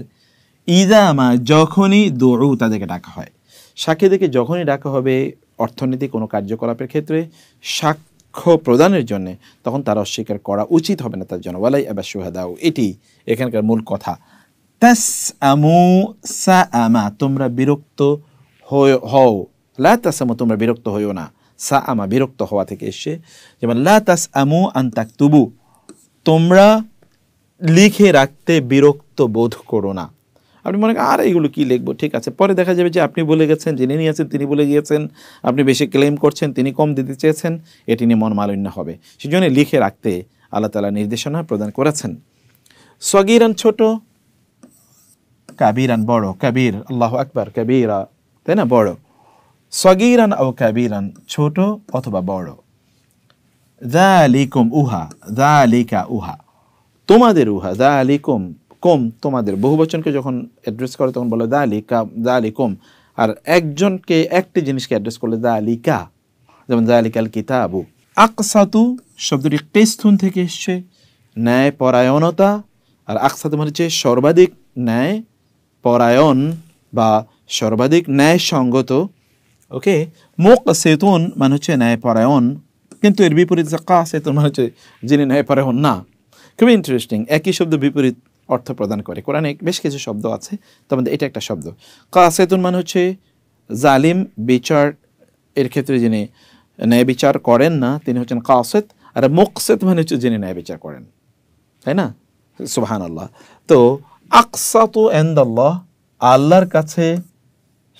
ইদা মা যখনই, দুউ তাদেরকে ডাকা হয়, সাক্ষীদেরকে যখনই ডাকা হবে অর্থনৈতিক কোনো কার্যকলাপের ক্ষেত্রে সাক্ষ্য প্রদানের জন্য, তখন তারা অস্বীকার করা উচিত হবে না তার জন্য। ওয়ালাই আবা শুহাদাউ, এটি এখানকার মূল কথা। তাসআমু সাআমা তোমরা বিরক্ত হও, লা তাসআমু তোমরা বিরক্ত হইও না, সাআমা বিরক্ত হওয়া থেকে এসে, যেমন লা তাসআমু আন তাকতুবু তোমরা লিখে রাখতে বিরক্ত বোধ করো না। আপনি মনে করেন আর এইগুলো কি লিখবো, ঠিক আছে, পরে দেখা যাবে যে আপনি বলে গেছেন, যিনি নিয়েছেন তিনি বলে গিয়েছেন, আপনি বেশি ক্লেম করছেন, তিনি কম দিতে চেয়েছেন, এটি নিয়ে মন মালিন্য হবে। সেজন্য লিখে রাখতে আল্লাহ তাআলা নির্দেশনা প্রদান করেছেন। সগীরান ছোট, কাবীরান বড়, কবির আল্লাহু আকবার, কবীরা তাই না, বড়। সগীরান ও কাবীরান ছোট অথবা বড়। যালিকুম উহা, যালিকা উহা তোমাদের, উহা যালিকুম কুম তোমাদের, বহুবচনকে যখন অ্যাড্রেস করে তখন বলে যালিকা, যালিকুম, আর একজনকে একটি জিনিসকে অ্যাড্রেস করলে যালিকা, যেমন যালিকাল কিতাবু। আকসাতু শব্দটি কিসতুন থেকে এসেছে, ন্যায় পরায়ণতা, আর আকসাতু মানে হচ্ছে সর্বাধিক ন্যায় পরায়ণ বা সর্বাধিক ন্যায়সঙ্গত। ওকে, মুকসিতুন মানে হচ্ছে ন্যায়পরায়ণ, কিন্তু এর বিপরীত কাসিতুন মানে হচ্ছে যিনি ন্যায়পরায়ণ না। খুবই ইন্টারেস্টিং, একই শব্দ বিপরীত অর্থ প্রদান করে। কোরআনে বেশ কিছু শব্দ আছে, তার মধ্যে এটা একটা শব্দ। কাসিতুন মানে হচ্ছে জালিম, বিচার এর ক্ষেত্রে যিনি ন্যায় বিচার করেন না তিনি হচ্ছেন কাসিত। আর মুকসিত মানে হচ্ছে যিনি ন্যায় বিচার করেন, তাই না? সুবহানাল্লাহ। তো আকসাতু ইনদাল্লাহ, আল্লাহর কাছে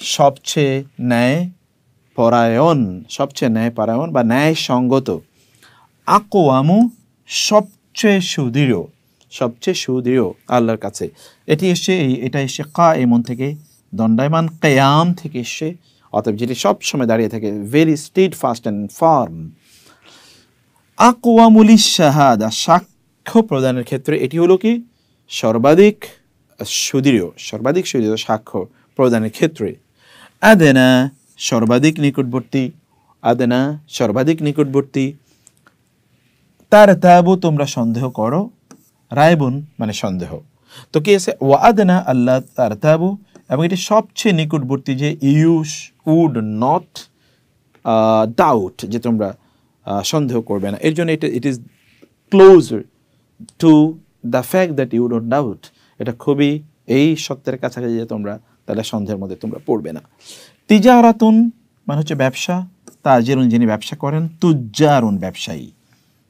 সবচেয়ে ন্যায় পরায়ণ, সবচেয়ে ন্যায় পরায়ণ বা ন্যায় সঙ্গত। আকওয়ামু সবচেয়ে সুদৃঢ়, সবচেয়ে সুদৃঢ় আল্লাহর কাছে। এটি এসছে এটা এসছে কায়েমুন থেকে, দণ্ডায়মান, কিয়াম থেকে এসছে, অতএব যেটি সবসময় দাঁড়িয়ে থাকে, very steadfast and firm. আকওয়ামুলিশ শাহাদা, সাক্ষ্য প্রদানের ক্ষেত্রে এটি হলো কি সর্বাধিক সুদৃঢ়, সর্বাধিক সুদৃঢ় সাক্ষ্য প্রদানের ক্ষেত্রে। আদেনা সর্বাধিক নিকটবর্তী, আদেনা সর্বাধিক নিকটবর্তী। তার তাবু তোমরা সন্দেহ করো, রায়বুন মানে সন্দেহ। তো কি আছে ওয়া আদেনা আল্লাহ তার তাবু, এবং এটি সবচেয়ে নিকটবর্তী যে ইউস উড নট ডাউট, যে তোমরা সন্দেহ করবে না। এর জন্য এটা it is closer to the fact that you don't doubt, এটা খুবই এই সত্যের কাছাকাছি যে তোমরা তাহলে সন্দেহের মধ্যে তোমরা পড়বে না। তিজারাতুন মানে হচ্ছে ব্যবসা, তাজিরুন যিনি ব্যবসা করেন, তুজ্জারুন ব্যবসায়ী,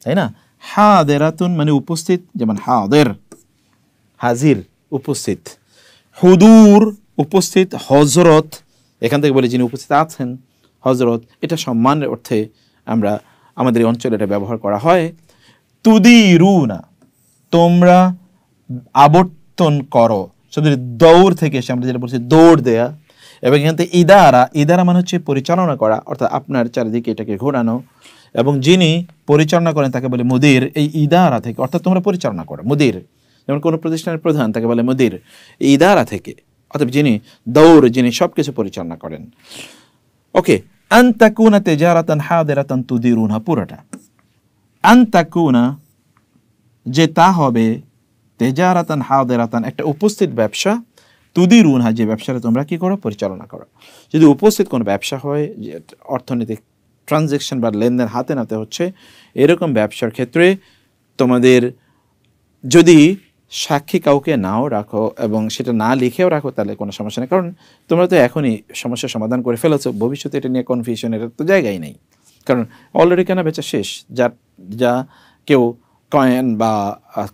তাই না? হাদেরাতুন মানে উপস্থিত, যেমন হাদের হাজির উপস্থিত, হুদুর উপস্থিত, হজরত এখান থেকে বলে যিনি উপস্থিত আছেন, হজরত এটা সম্মানের অর্থে আমরা আমাদের এই অঞ্চলে এটা ব্যবহার করা হয়। তুদিরুনা তোমরা আবর্তন করো, শুধু দৌড় থেকে এসে আমরা যেটা বলছি দৌড় দেয়া, এবং এখান থেকে ইদারা, ইদারা মানে হচ্ছে পরিচালনা করা, অর্থাৎ আপনার চারিদিকে এটাকে ঘোরানো, এবং যিনি পরিচালনা করেন তাকে বলে মুদির। এই ইদারা থেকে অর্থাৎ তোমরা পরিচালনা করো, মুদির যেমন কোনো প্রতিষ্ঠানের প্রধান তাকে বলে মুদির, ইদারা থেকে অর্থাৎ যিনি দৌড়, যিনি সব কিছু পরিচালনা করেন। ওকে, আনতাকুনা তিজারাতান হাদিরাতান তুদিরুনহা, পুরোটা আনতাকুনা যে তা হবে, তেজারাতান হাদিরাতান একটা উপস্থিত ব্যবসা, তুদিরুনহা যে ব্যবসাটা তোমরা কি করো পরিচালনা করো। যদি উপস্থিত কোনো ব্যবসা হয়, যে অর্থনৈতিক ট্রানজ্যাকশন বা লেনদেন হাতে নাতে হচ্ছে, এরকম ব্যবসার ক্ষেত্রে তোমাদের যদি সাক্ষী কাউকে নাও রাখো এবং সেটা না লিখেও রাখো তাহলে কোনো সমস্যা নেই, কারণ তোমরা তো এখনই সমস্যার সমাধান করে ফেলেছো, ভবিষ্যতে এটা নিয়ে কনফিউশনের তো জায়গাই নেই, কারণ অলরেডি কেনা বেচা শেষ। যা কেউ কয়েন বা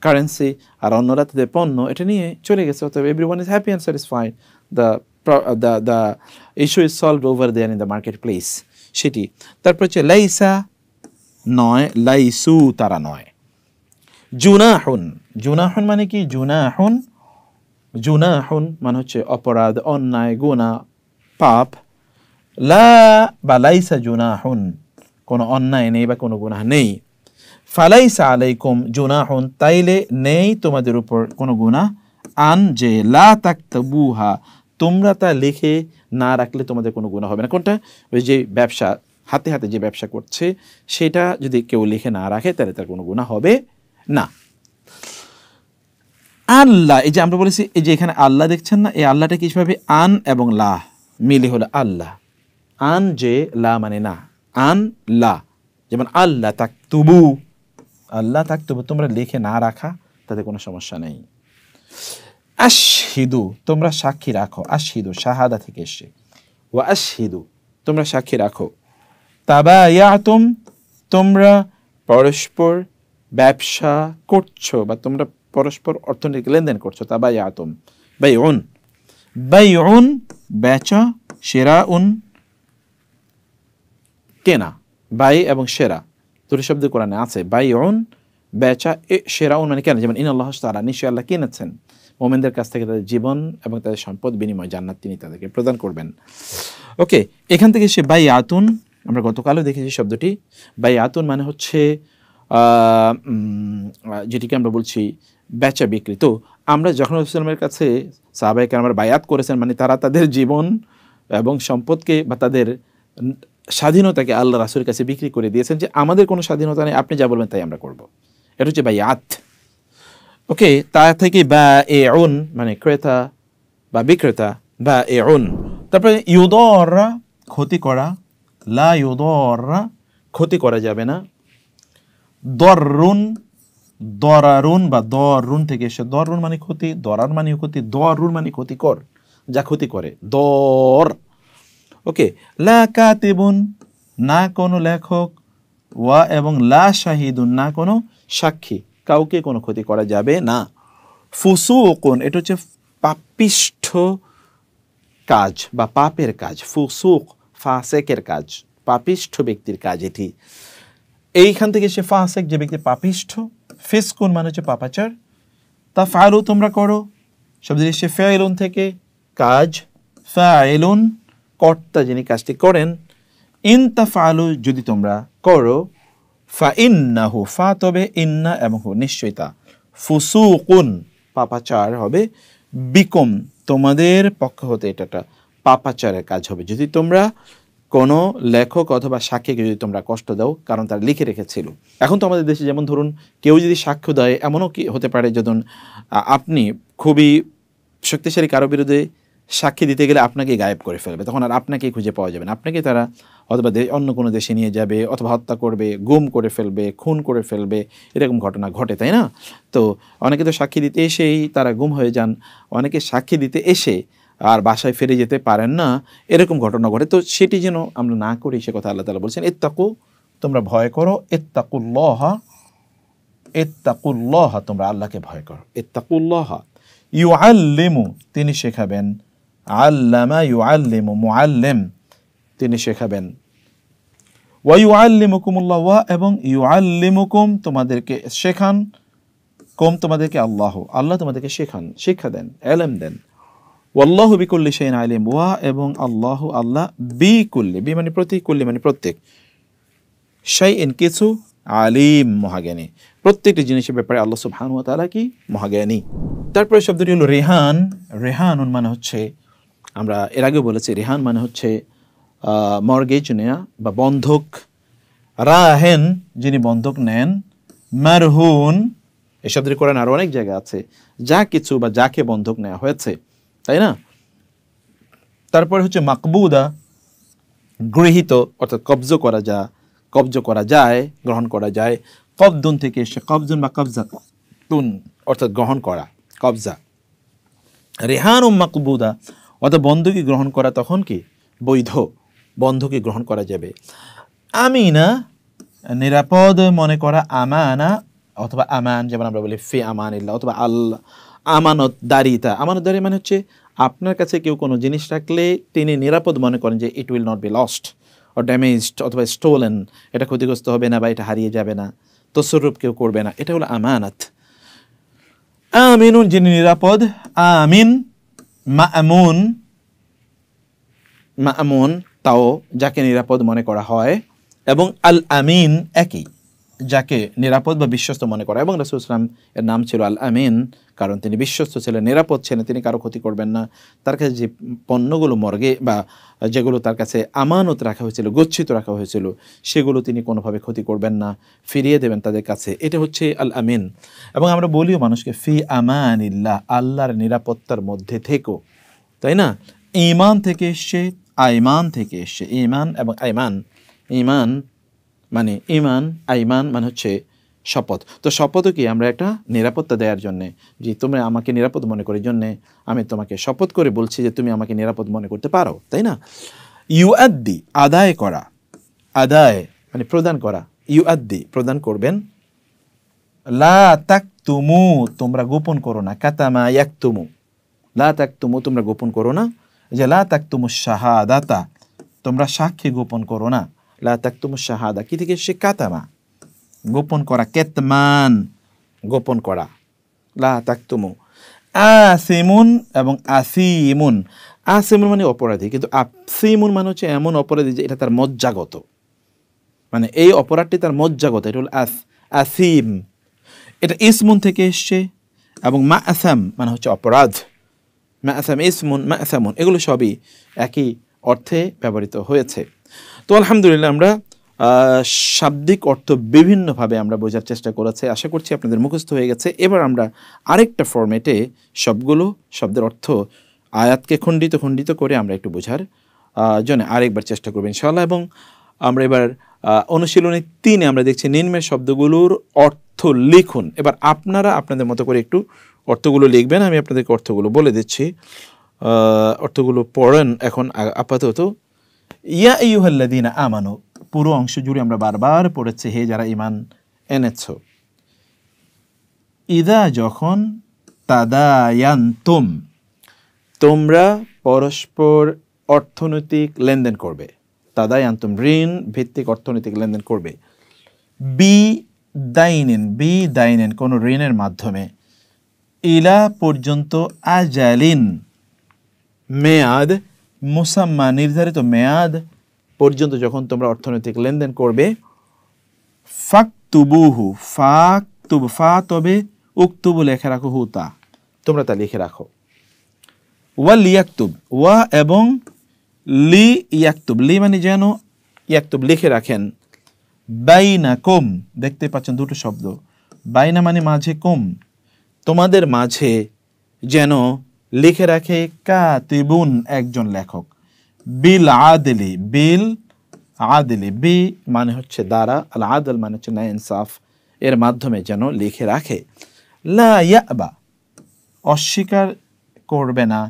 কারেন্সি আর অন্যরা তাদের পণ্য এটা নিয়ে চলে গেছে, অতএব everyone is happy and satisfied, the issue is solved over there in the market place. সেটি তারপর হচ্ছে লাইসা নয়, লাইসু তারা নয়। জুনাহুন, জুনাহুন মানে কি? জুনাহুন, জুনাহুন মানে হচ্ছে অপরাধ, অন্যায়, গুনাহ, পাপ। লা বা লাইসা জুনাহুন কোনো অন্যায় নেই বা কোনো গুনাহ নেই। ফালাইসা আলাইকুম জুনাহুন তাইলে নেই তোমাদের উপর কোনো গুনাহ। আন যে লা তাকতাবুহা তোমরা তা লিখে না রাখলে তোমাদের কোনো গুনাহ হবে না। কোনটা? ওই যে ব্যবসা, হাতে হাতে যে ব্যবসা করছে সেটা যদি কেউ লিখে না রাখে তাহলে তার কোনো গুনাহ হবে না। আল্লাহ, এই যে আমরা বলেছি এই যে এখানে আল্লাহ দেখছেন না, এই আল্লাহটা কিভাবে আন এবং লা মিলে হলো আল্লাহ। আন যে লা মানে না, আন লা, যেমন আল্লাহ তাকতুবু, আল্লাহ তাকতুবু তোমরা লিখে না রাখা তাতে কোনো সমস্যা নেই। আশহিদু তোমরা সাক্ষী রাখো, আশহিদু শাহাদা থেকে এসে, ওয়া আশহিদু তোমরা সাক্ষী রাখো। তাবায়াতুম তোমরা পরস্পর ব্যবসা করছো বা তোমরা পরস্পর অর্থনৈতিক লেনদেন করছো। তাবায়াতুম বাইউন, বাইউন বেচা, শিরাউন কেনা, বাই এবং সেরা দুটি শব্দ কোরআনে আছে। বাইউন বেচা, শিরাউন মানে কেনা, যেমন ইন্নাল্লাহ আশতারা নিশ্চয়ই আল্লাহ কিনেছেন মুমিনদের কাছ থেকে তাদের জীবন এবং তাদের সম্পদ বিনিময় জান্নাত তিনি তাদেরকে প্রদান করবেন। ওকে, এখান থেকে সে বাইআতুন আমরা গতকালও দেখেছি শব্দটি। বাইআতুন মানে হচ্ছে যেটিকে আমরা বলছি বেচা বিক্রি। তো আমরা যখন রাসূলুল্লাহ সাল্লাল্লাহু আলাইহি ওয়াসাল্লামের কাছে সাহাবায়ে কেরামরা বায়াত করেছেন, মানে তারা তাদের জীবন এবং সম্পদকে বা তাদের স্বাধীনতাকে আল্লাহ রাসূলের কাছে বিক্রি করে দিয়েছেন, যে আমাদের কোনো স্বাধীনতা নেই, আপনি যা বলবেন তাই আমরা করব। এটা হচ্ছে বায়াত। ওকে, তা থেকে বা এউন মানে ক্রেতা বা বিক্রেতা বা এউন। তারপরে ইউদররা ক্ষতি করা, লা ইউদররা ক্ষতি করা যাবে না। দররুন দরারুন বা দররুন থেকে এসে দররুন মানে ক্ষতি, দরার মানে ক্ষতি, দররুন মানে ক্ষতিকর, যা ক্ষতি করে, দর। ওকে, লা কাতিবুন না কোনো লেখক, ওয়া এবং লা শাহিদুন না কোনো সাক্ষী, কাউকে কোনো ক্ষতি করা যাবে না। ফুসুকুন এটা হচ্ছে পাপিষ্ঠ কাজ বা পাপের কাজ। ফুসুক ফাসেকের কাজ, পাপিষ্ঠ ব্যক্তির কাজ এটি। এইখান থেকে সে ফাসেক যে ব্যক্তি পাপিষ্ঠ, ফিসকুন মানে হচ্ছে পাপাচার। তা ফালু তোমরা করো, শব্দ সে ফাইলুন থেকে কাজ, ফাইলুন কর্তা যিনি কাজটি করেন। ইন তা ফালু যদি তোমরা করো, ফা ইন্নাহু ফা তবে ইন্না এবং হু নিশ্চয়ই তা, ফুসুকুন পাপাচার হবে, বিকুম তোমাদের পক্ষ হতে এটা একটা পাপাচারের কাজ হবে যদি তোমরা কোনো লেখক অথবা সাক্ষীকে যদি তোমরা কষ্ট দাও, কারণ তারা লিখে রেখেছিল। এখন তো আমাদের দেশে যেমন ধরুন কেউ যদি সাক্ষ্য দেয়, এমনও কি হতে পারে যখন আপনি খুবই শক্তিশালী কারো বিরুদ্ধে সাক্ষী দিতে গেলে আপনাকে গায়েব করে ফেলবে, তখন আর আপনাকেই খুঁজে পাওয়া যাবে না, আপনাকে তারা অথবা অন্য কোনো দেশে নিয়ে যাবে, অথবা হত্যা করবে, গুম করে ফেলবে, খুন করে ফেলবে, এরকম ঘটনা ঘটে, তাই না? তো অনেকে তো সাক্ষী দিতে এসেই তারা গুম হয়ে যান, অনেকে সাক্ষী দিতে এসে আর বাসায় ফিরে যেতে পারেন না, এরকম ঘটনা ঘটে। তো সেটি যেন আমরা না করি সে কথা আল্লাহ তাআলা বলছেন, ইত্তাকু তোমরা ভয় করো, ইত্তাকুল্লাহ ইত্তাকুল্লাহ তোমরা আল্লাহকে ভয় করো, ইত্তাকুল্লাহ। ইউআল্লিমু তিনি শেখাবেন, আল্লামা ইউআল্লিমু মুআল্লিম তিনি শেখাবেন, ওয়া ইউআল্লিমুকুমুল্লাহ ওয়া এবং ইউআল্লিমুকুম তোমাদেরকে শেখান, কুম তোমাদেরকে আল্লাহ আল্লাহ তোমাদেরকে শেখান, শিক্ষা দেন, ইলম দেন। ওয়াল্লাহু বিকুল্লি শাইইন আলিম ওয়া এবং আল্লাহ আল্লাহ বিকুল্লি বি মানে প্রতি, কুল্লি মানে প্রত্যেক, শাইইন কিছু, আলিম মহাজ্ঞানী, প্রত্যেকটি জিনিসের ব্যাপারে আল্লাহ সুবহানাহু ওয়া তাআলা কি মহাজ্ঞানী। তারপরে শব্দটি হলো রেহান। রেহানুন মানে হচ্ছে, আমরা এর আগে বলেছি রেহান মানে হচ্ছে মর্গেজ নেয়া বা বন্ধক। রাহেন যিনি বন্ধক নেন। মারহুন এই শব্দটি কোরআন আরো অনেক জায়গা আছে, যা কিছু বা যাকে বন্ধক নেওয়া হয়েছে, তাই না? তারপরে হচ্ছে মাকবুদা গৃহীত, অর্থাৎ কবজ করা, যা কবজ করা যায়, গ্রহণ করা যায়। কবদুন থেকে এসে কবজুন বা কবজাতুন অর্থাৎ গ্রহণ করা, কবজা। রেহান মাকবুদা অর্থাৎ বন্ধকি গ্রহণ করা তখন কি বৈধ, বন্ধকি গ্রহণ করা যাবে। আমিনা নিরাপদ মনে করা, আমানা অথবা আমান, যেমন আমরা বলি ফি আমানিল্লাহ, অথবা আল্লাহ আমানতদারিতা। আমানতদারি মানে হচ্ছে আপনার কাছে কেউ কোনো জিনিস রাখলে তিনি নিরাপদ মনে করেন যে it will not be lost or damaged অথবা স্টোলেন, এটা ক্ষতিগ্রস্ত হবে না বা এটা হারিয়ে যাবে না, তসরুপ কেউ করবে না, এটা হলো আমানত। আমিনুন যিনি নিরাপদ, আমিন। মা'মুন মা'মুন তাও যাকে নিরাপদ মনে করা হয়, এবং আল আমিন একই, যাকে নিরাপদ বা বিশ্বস্ত মনে করা। এবং রাসূল সাল্লাল্লাহু আলাইহি ওয়াসাল্লাম এর নাম ছিল আল আমিন, কারণ তিনি বিশ্বস্ত ছিলেন, নিরাপদ ছিলেন, তিনি কারো ক্ষতি করবেন না। তার কাছে যে পণ্যগুলো মর্গে বা যেগুলো তার কাছে আমানত রাখা হয়েছিল, গচ্ছিত রাখা হয়েছিল, সেগুলো তিনি কোনোভাবে ক্ষতি করবেন না, ফিরিয়ে দেবেন তাদের কাছে, এটা হচ্ছে আল আমিন। এবং আমরা বলিও মানুষকে ফি আমানিল্লাহ, আল্লাহর নিরাপত্তার মধ্যে থেকো, তাই না? ঈমান থেকে এসছে, আইমান থেকে এসছে, ঈমান এবং আইমান। ঈমান মানে ঈমান, আইমান মানে হচ্ছে শপথ। তো শপথও কি আমরা একটা নিরাপত্তা দেওয়ার জন্যে, যে তুমি আমাকে নিরাপদ মনে করার জন্যে আমি তোমাকে শপথ করে বলছি যে তুমি আমাকে নিরাপদ মনে করতে পারো, তাই না? ইউআদ্দি আদায় করা, আদায় মানে প্রদান করা, ইউআদ্দি প্রদান করবেন। লা তাকতুমু তোমরা গোপন করো না, কাতামা ইয়াকতুমু, লা তাকতুমু তোমরা গোপন করো না, যে লা তাকতুমু শাহাদাতা তোমরা সাক্ষী গোপন করো না। লা তাকতুমু শাহাদা কি থেকে সে কাতামা গোপন করা, কেতমান গোপন করা, লা তাকতুমু। আসিমুন এবং আসিমুন, আসিমুন মানে অপরাধী, কিন্তু আসিমুন মানে হচ্ছে এমন অপরাধী যে এটা তার মজ্জাগত, মানে এই অপরাধটি তার মজ্জাগত, এটা হল আসিম। এটা ইসমুন থেকে এসছে, এবং মা'সাম মানে হচ্ছে অপরাধ, মা'সাম ইসমুন মা'সামুন এগুলো সবই একই অর্থে ব্যবহৃত হয়েছে। তো আলহামদুলিল্লাহ আমরা শাব্দিক অর্থ বিভিন্নভাবে আমরা বোঝার চেষ্টা করেছি, আশা করছি আপনাদের মুখস্থ হয়ে গেছে। এবার আমরা আরেকটা ফরম্যাটে সবগুলো শব্দের অর্থ আয়াতকে খণ্ডিত খণ্ডিত করে আমরা একটু বোঝার জন্য আরেকবার চেষ্টা করব ইনশাআল্লাহ। এবং আমরা এবার অনুশীলনী 3-এ আমরা দেখছি নিম্নের শব্দগুলোর অর্থ লিখুন। এবার আপনারা আপনাদের মতো করে একটু অর্থগুলো লিখবেন, আমি আপনাদেরকে অর্থগুলো বলে দিচ্ছি। অর্থগুলো পড়েন এখন আপাতত। ইয়া আইয়ুহাল্লাযীনা আমানু, পুরো অংশ জুড়ে আমরা বারবার পড়েছি হে যারা ঈমান এনেছ। ইদা যখন, তাদায়ানতুম তোমরা পরস্পর অর্থনৈতিক লেনদেন করবে, তাদায়ানতুম ঋণ ভিত্তিক অর্থনৈতিক লেনদেন করবে। বি দাইনিন কোন ঋণের মাধ্যমে, ইলা পর্যন্ত, আজালিন মেয়াদ, মুসাম্মা নির্ধারিত মেয়াদ পর্যন্ত যখন তোমরা অর্থনৈতিক লেনদেন করবে। ফাকতুবুহু, ফা তবে উক্তুবু লেখে রাখো, হুতা তোমরা তা লিখে রাখো। ওয়া লিয়াকতুব, ওয়া এবং লি ইয়াকতুব, লি মানে যেন, ইয়াকতুব লিখে রাখেন। বাইনাকুম, দেখতে পাচ্ছেন দুটো শব্দ, বাইনা মানে মাঝে, কুম তোমাদের মাঝে, যেন লিখে রাখে, কাতিবুন একজন লেখক। বিল আদলি, বিল আদলি, বি মানে হচ্ছে দ্বারা, আল আদল মানে হচ্ছে ন্যায় ইনসাফ, এর মাধ্যমে যেন লিখে রাখে। লা ইয়াবা অস্বীকার করবে না,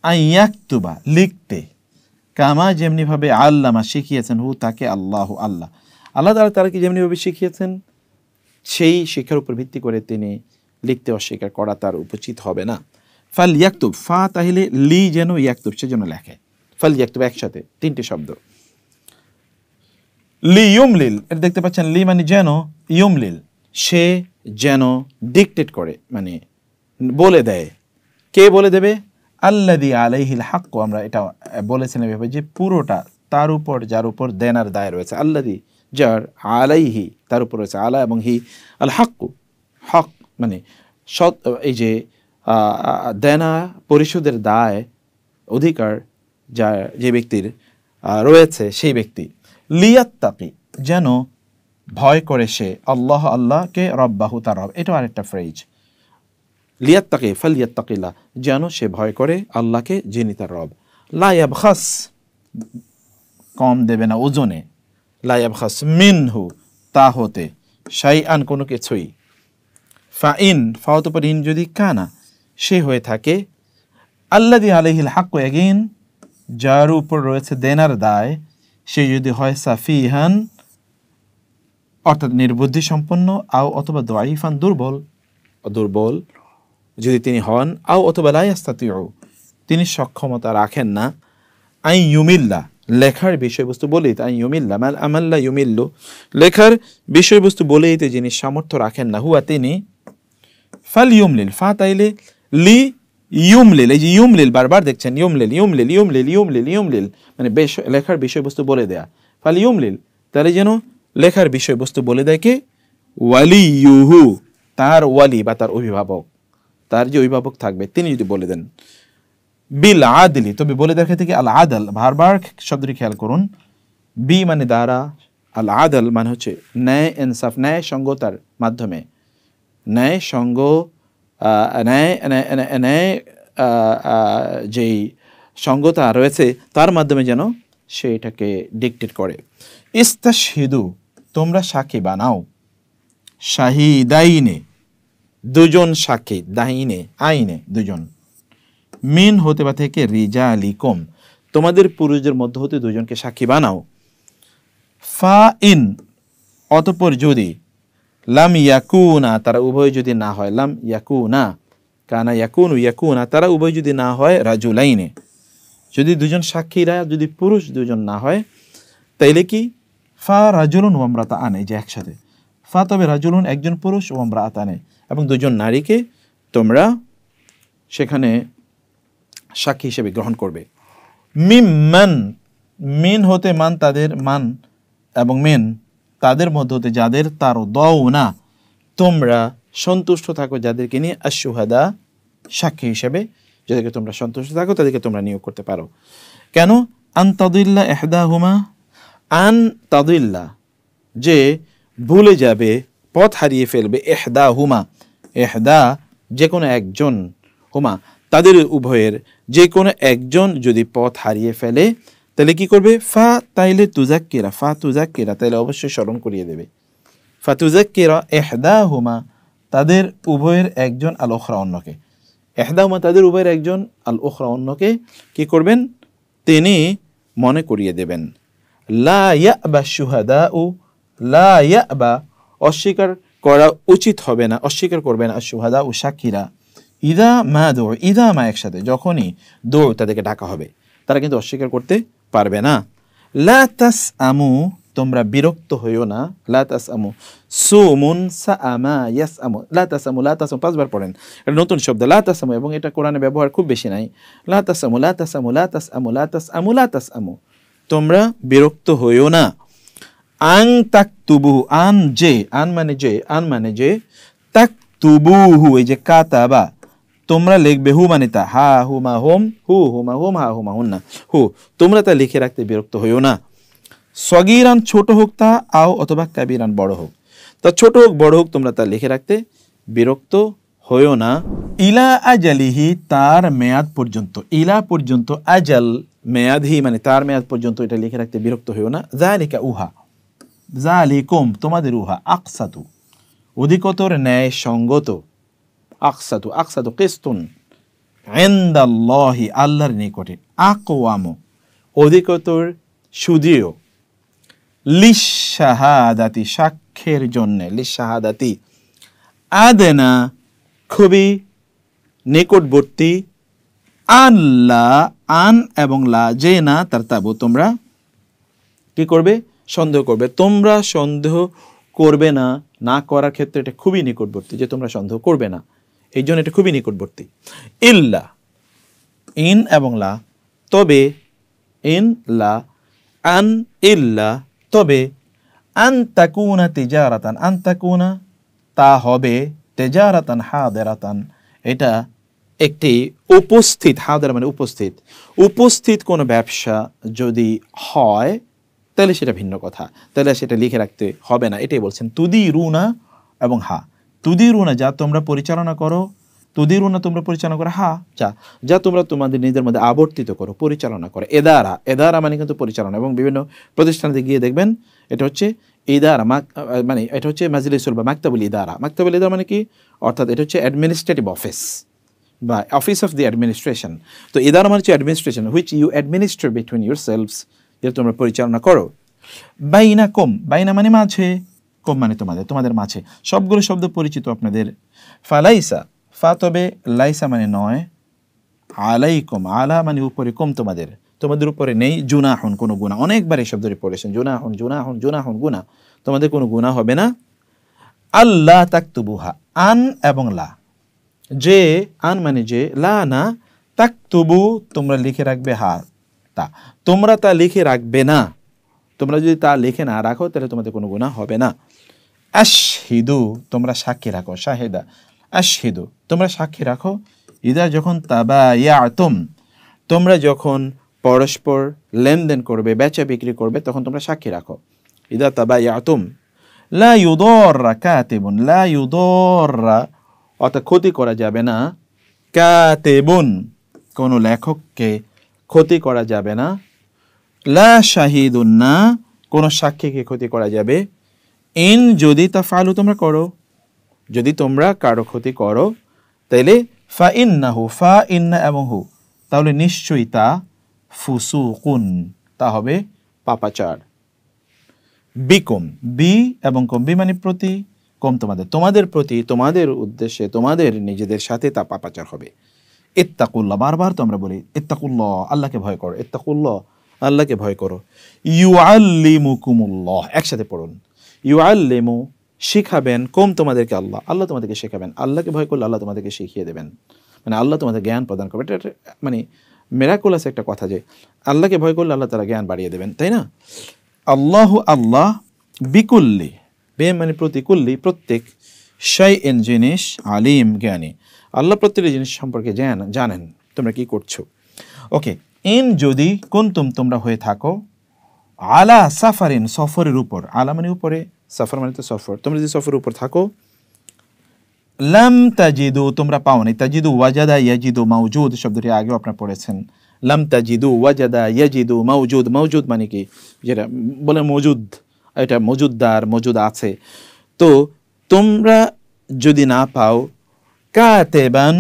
আইয়াকতুবা লিখতে, কামা যেমনিভাবে আল্লামা শিখিয়েছেন, হু তাকে, আল্লাহ আল্লাহ, আল্লাহ তাআলা তাকে যেমনিভাবে শিখিয়েছেন সেই শিক্ষার উপর ভিত্তি করে তিনি লিখতে অস্বীকার করা তার উচিত হবে না। ফাল ইয়াকতুব, ফা তাহলে লি যেন, ইয়াকতুব সেজন্য লেখে। ফাল ইয়াকতুব একসাথে তিনটি শব্দ। লি ইউমলিল, এটা দেখতে পাচ্ছেন, লি মানে যেন, ইউমলিল সে যেন ডিকটেট করে, মানে বলে দেয়। কে বলে দেবে? আল্লাযী আলাইহিল হক, আমরা এটা বলেছিলাম এভাবে যে পুরোটা তার উপর, যার উপর দেনার দায় রয়েছে। আল্লাযী যার, আলাইহি তার উপর রয়েছে, আলা এবং হি, আল হক হক মানে সৎ, এই যে দেনা পরিশোধের দায় অধিকার যা যে ব্যক্তির রয়েছে সেই ব্যক্তি। লিয়াত্তাকি যেন ভয় করে সে, আল্লাহ আল্লাহকে, রব্বাহু তার রব, এটাও আরেকটা ফ্রেজ। লিয়াত্তাকি ফালিয়াত্তাকিল্লাহ যেন সে ভয় করে আল্লাহকে যিনি তার রব। লা ইয়াবখাস কম দেবে না ওজনে, লা ইয়াবখাস মিনহু তা হতে, শাইআন কোনো কিছুই। ফাইন ফাওয়াত উপর ইন যদি, কানা সে হয়ে থাকে, আল্লাযী আলাইহিল হক এগেইন যার উপর রয়েছে দেনার দায়, সে যদি হয় সাফিহান অর্থাৎ নির্বুদ্ধি সম্পন্ন, আও অথবা দাঈফান দুর্বল যদি তিনি হন, আও অথবা লা ইয়াস্তাতিউ তিনি সক্ষমতা রাখেন না, আই ইউমিল্লা লেখার বিষয়বস্তু বলেই, আই ইউমিল্লা মাল আমাল্লা ইউমিল্লু লেখার বিষয়বস্তু বলেই যিনি সামর্থ্য রাখেন না, হুয়া তিনি। ফাল ইউমলিল, ফা তাইলে লি ইউমলিল, এই যে ইউমলিল বারবার দেখছেন, ইউমলিল ইউমলিল ইউমলিল ইউমলিল ইউমলিল মানে লেখার বিষয়বস্তু বলে দেয়া। ফাল ইউমলিল তাহলে যেন লেখার বিষয়বস্তু বলে দেয় কে? ওয়ালিয়ুহু তার ওয়ালি বা তার অভিভাবক, তার যে অভিভাবক থাকবে তিনি যদি বলে দেন। বিল আদলি তবে বলে দেখা থেকে আল আদল, বারবার শব্দটি খেয়াল করুন। বি মানে দ্বারা, আল আদল মানে হচ্ছে ন্যায় ইনসাফ, ন্যায় সঙ্গতার মাধ্যমে, ন্যায় সঙ্গ ন্যায় যেই সঙ্গতা রয়েছে তার মাধ্যমে যেন সে এটাকে ডিকটেট করে। ইস্তাশহিদু তোমরা সাক্ষী বানাও, শাহিদাইনে দুজন সাক্ষী, দাইনে আইনে দুজন, মিন হতে বা থেকে, রিজালিকুম তোমাদের পুরুষদের মধ্য হতে দুজনকে সাক্ষী বানাও। ফা ইন অতঃপর যদি, লাম ইয়াকুনা তারা উভয় যদি না হয়, লাম ইয়াকুনা কানা ইয়াকুনু ইয়াকুনা তারা উভয় যদি না হয়, রাজুলাইনে যদি দুজন সাক্ষীরা যদি পুরুষ দুজন না হয়, তাইলে কি? ফা রাজুলুন ওয়া ইমরাতান, এই যে একসাথে, ফা তবে রাজুলুন একজন পুরুষ, ওয়া ইমরাতানে এবং দুজন নারীকে তোমরা সেখানে সাক্ষী হিসেবে গ্রহণ করবে। মিম্মান মিন হতে মান তাদের, মান এবং মেন তাদের মধ্য হতে যাদের, তার দাও না তোমরা সন্তুষ্ট থাকো যাদেরকে নিয়ে, আশ-শুহাদা সাক্ষী হিসেবে যাদেরকে তোমরা সন্তুষ্ট থাকো তাদেরকে তোমরা নিয়োগ করতে পারো। কেন? আন তাদিল্লা ইহদাহুমা, আন তাদিল্লা যে ভুলে যাবে, পথ হারিয়ে ফেলবে, ইহদাহুমা ইহদা যে কোনো একজন, হুমা তাদের উভয়ের যে কোনো একজন যদি পথ হারিয়ে ফেলে তাহলে কি করবে? তাইলে তুজাক্কিরা তাইলে অবশ্যই স্মরণ করিয়ে দেবে। তুজাক্কিরা ইহদাহুমা, তাদের উভয়ের একজন আল উখরা অন্যকে, ইহদাহুমা তাদের উভয়ের একজন আল উখরা অন্যকে কি করবেন? তিনি মনে করিয়ে দেবেন। লা ইয়াবা শুহাদাউ, লা ইয়াবা অস্বীকার করা উচিত হবে না, অস্বীকার করবে না শুহাদাউ সাক্ষীরা, ইদা মা একসাথে যখনই দৌড় তাদেরকে ডাকা হবে তারা কিন্তু অস্বীকার করতে পারবে না। লা তাসআমু, তোমরা বিরক্ত হইও না। লা তাসআমু, সুমুন সাআমা ইয়াসআমু, লা তাসআমু, লা তাসআমু 5 বার পড়েন, এটা নতুন শব্দ লা তাসআমু, এবং এটা কোরআনে ব্যবহার খুব বেশি নাই। লা তাসআমু, লা তাসআমু, লা তাসআমু, লা তাসআমু, লা তাসআমু, তোমরা বিরক্ত হইও না। আন তাকতুবু, আন মানে যে তাকতুবুহু, এই যে কাতাবা, তোমরা লিখবে, হু মানে তা, হা হুমা হোম, হু হুমা হোম, হা হুমা হুন্না, তোমরা তা লিখে রাখতে বিরক্ত হইও না। সগীরান ছোট হোক তা, আও অথবা কাবীরান বড় হোক, তা ছোট হোক বড় হোক তোমরা তা লিখে রাখতে বিরক্ত হইও না। ইলা আজালিহি, তার মেয়াদ পর্যন্ত, ইলা পর্যন্ত, আজাল মেয়াদহি মানে তার মেয়াদ পর্যন্ত, এটা লিখে রাখতে বিরক্ত হইও না। যালিকা উহা, যালিকুম তোমাদের, উহা আকসাতু অধিকতর ন্যায় সঙ্গত, আকসাতু কিস্তুন ইনদাল্লাহি আল্লাহর নিকটে, আকওয়ামু অধিকতর সুদৃঢ়, লিশাহাদাতি সাক্ষ্যের জন্য, লিশাহাদাতি আদনা খুবই নিকটবর্তী, আল্লাহ আন এবং লা যে না তার তাবু তোমরা কি করবে? সন্দেহ করবে। তোমরা সন্দেহ করবে না, না করার ক্ষেত্রে এটা খুবই নিকটবর্তী, যে তোমরা সন্দেহ করবে না, এই জন্য এটা খুবই নিকটবর্তী। ইল্লা ইন এবং লা, তবে, ইন লা, আন ইল্লা তবে, আন তাকুনা তিজারাতান, আন তাকুনা তা হবে, তিজারাতান হাদিরাতান এটা একটি উপস্থিত, হাদিরা মানে উপস্থিত, উপস্থিত কোনো ব্যবসা যদি হয় তাহলে সেটা ভিন্ন কথা, তাহলে সেটা লিখে রাখতে হবে না। এটাই বলছেন তুদিরুনা এবং হা, তুদিরুনা যা তোমরা পরিচালনা করো, তুদিরুনা তোমরা পরিচালনা করো, হা যা তোমরা তোমাদের নিজেদের মধ্যে আবর্তিত করো, পরিচালনা করো। এদারা মানে কিন্তু পরিচালনা, এবং বিভিন্ন প্রতিষ্ঠানে গিয়ে দেখবেন এটা হচ্ছে ইদারা, মানে এটা হচ্ছে মাজলিসুল বা মাকতাবুল ইদারা। মাকতাবুল ইদারা মানে কি? অর্থাৎ এটা হচ্ছে অ্যাডমিনিস্ট্রেটিভ অফিস বা অফিস অফ দি অ্যাডমিনিস্ট্রেশন। তো ইদারা মানে হচ্ছে administration, which you administrate between yourselves, যেটা তোমরা পরিচালনা করো। বাইনা কম, বাইনা মানে মাঝে, কম মানে তোমাদের, তোমাদের মাঝে, সবগুলো শব্দ পরিচিত আপনাদের। ফালাইসা, তবে, লাইসা মানে নয়, আলাইকুম, আলা মানে উপরে, কম তোমাদের, তোমাদের উপরে নেই, জুনাহুন কোনো গুনাহ, অনেকবার এই শব্দটি পড়েছেন, জুনাহুন গুনাহ, তোমাদের কোনো গুনাহ হবে না। আল্লাহ তাকতুবুহা, আন এবং লা, যে আন মানে যে, লা না, তাকতুবু তোমরা লিখে রাখবে, হা তা তোমরা তা লিখে রাখবে না, তোমরা যদি তা লিখে না রাখো তাহলে তোমাদের কোনো গুনাহ হবে না। আশহিদু তোমরা সাক্ষী রাখো, শাহেদা আশহিদু তোমরা সাক্ষী রাখো, ইদা যখন তাবায়াতুম তোমরা যখন পরস্পর লেনদেন করবে, বেচা বিক্রি করবে, তখন তোমরা সাক্ষী রাখো। ইদা তাবায়াতুম, লা ইউদাররা কাতিবুন, লা ইউদাররা অর্থাৎ ক্ষতি করা যাবে না, কাতিবুন কোনো লেখককে ক্ষতি করা যাবে না, লা শাহিদুন না কোনো সাক্ষীকে ক্ষতি করা যাবে, ইন যদি তাফআলু তোমরা করো, যদি তোমরা কারো ক্ষতি করো তাইলে ফা ইন্নাহু, ফা ইন্না এবং হু তাহলে নিশ্চয়ই তা, ফুসুকুন তা হবে পাপাচার। বিকুম, বি এবং কম, বি মানে প্রতি, কম তোমাদের, তোমাদের প্রতি, তোমাদের উদ্দেশ্যে, তোমাদের নিজেদের সাথে তা পাপাচার হবে। ইত্তাকুল্লাহ, বারবার তো আমরা বলি ইত্তাকুল্লাহ, আল্লাহকে ভয় করো, ইত্তাকুল্লাহ আল্লাহকে ভয় করো। ইউআল্লিমুকুমুল্লাহ, একসাথে পড়ুন, ইউআল্লিমু শিখাবেন, কম তোমাদেরকে আল্লাহ, আল্লাহ তোমাদেরকে শেখাবেন, আল্লাহকে ভয় করলে আল্লাহ তোমাদেরকে শিখিয়ে দেবেন, মানে আল্লাহ তোমাদের জ্ঞান প্রদান করবে। এটা মানে মিরাকুলাস একটা কথা যে আল্লাহকে ভয় করলে আল্লাহ তারা জ্ঞান বাড়িয়ে দেবেন, তাই না? আল্লাহু আল্লাহ, বিকুল্লি বে মানে প্রতিকুল্লি প্রত্যেক, শাইইন জিনিস, আলিম জ্ঞানী, আল্লাহ প্রত্যেকটি জিনিস সম্পর্কে জানেন তোমরা কি করছো। ওকে, ইন যদি, কুনতুম তোমরা হয়ে থাকো, আলা সাফারিন সফরের উপর, আলা মানে উপরে, সফর মানে তো সফর, তোমরা যদি সফরের উপর থাকো, লাম তাজিদু তোমরা পাওনি, তাজিদু ওয়াজাদা ইয়াজিদু মাউজুদ শব্দটি আগেও আপনারা পড়েছেন। লাম তাজিদু ওয়াজাদা ইয়াজিদু মাউজুদ, মাউজুদ মানে কি, যেটা বলে মজুদ, এটা মজুদদার, মজুদ আছে। তো তোমরা যদি না পাও, কাতেবান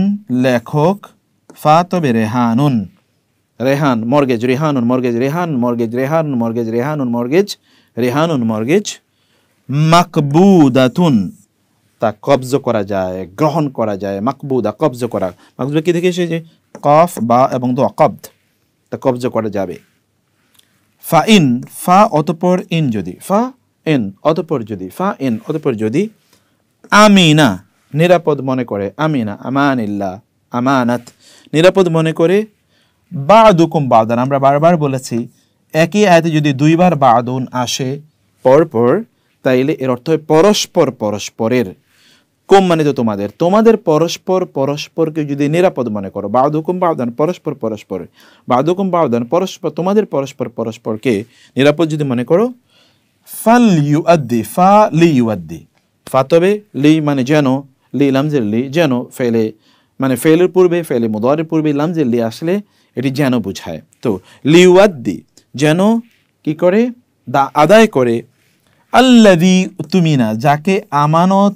লেখক, ফা তবে রেহানুন, রেহান মর্গেজ, রেহানুন মর্গেজ, রেহান মর্গেজ, রেহান মর্গেজ, রেহানুন মর্গেজ, রেহানুন মর্গেজ, মাকবুদাতুন তা কবজ করা যায়, গ্রহণ করা যায়, মাকবুদা কবজ করা, মাকবুদা কি থেকে এসেছে, কফ বা এবং দো কবদ, তা কবজ করা যাবে। ফা ইন, ফা অতঃপর ইন যদি, ফা ইন অতঃপর যদি, ফা ইন অতঃপর যদি, আমিনা নিরাপদ মনে করে, আমিনা আমানিল্লাহ আমানাত নিরাপদ মনে করে, বাদুকুম বাদান আমরা বারবার বলেছি একই আয়াতে যদি দুইবার বাদুন আসে পরপর, তাইলে এর অর্থ হয় পরস্পর পরস্পরের, কুম মানে তো তোমাদের, তোমাদের পরস্পর পরস্পরকে যদি নিরাপদ মনে করো, বাদুকুম বাদান পরস্পর পরস্পর, বাদুকুম বাদান পরস্পর তোমাদের পরস্পর পরস্পরকে নিরাপদ যদি মনে করো, ফাল ইউআদ্দি, ফা লি ইউআদ্দি, ফা তবে লি মানে যেন, লি লামজের লি যেন, ফেলে মানে ফেলের পূর্বে, ফেলে মুদারের পূর্বে লামজের লি আসলে এটি যেন বুঝায়। তো লিউয়াদ্দি যেন কি করে, দা আদায় করে, আল্লাযী তুমিনা যাকে আমানত,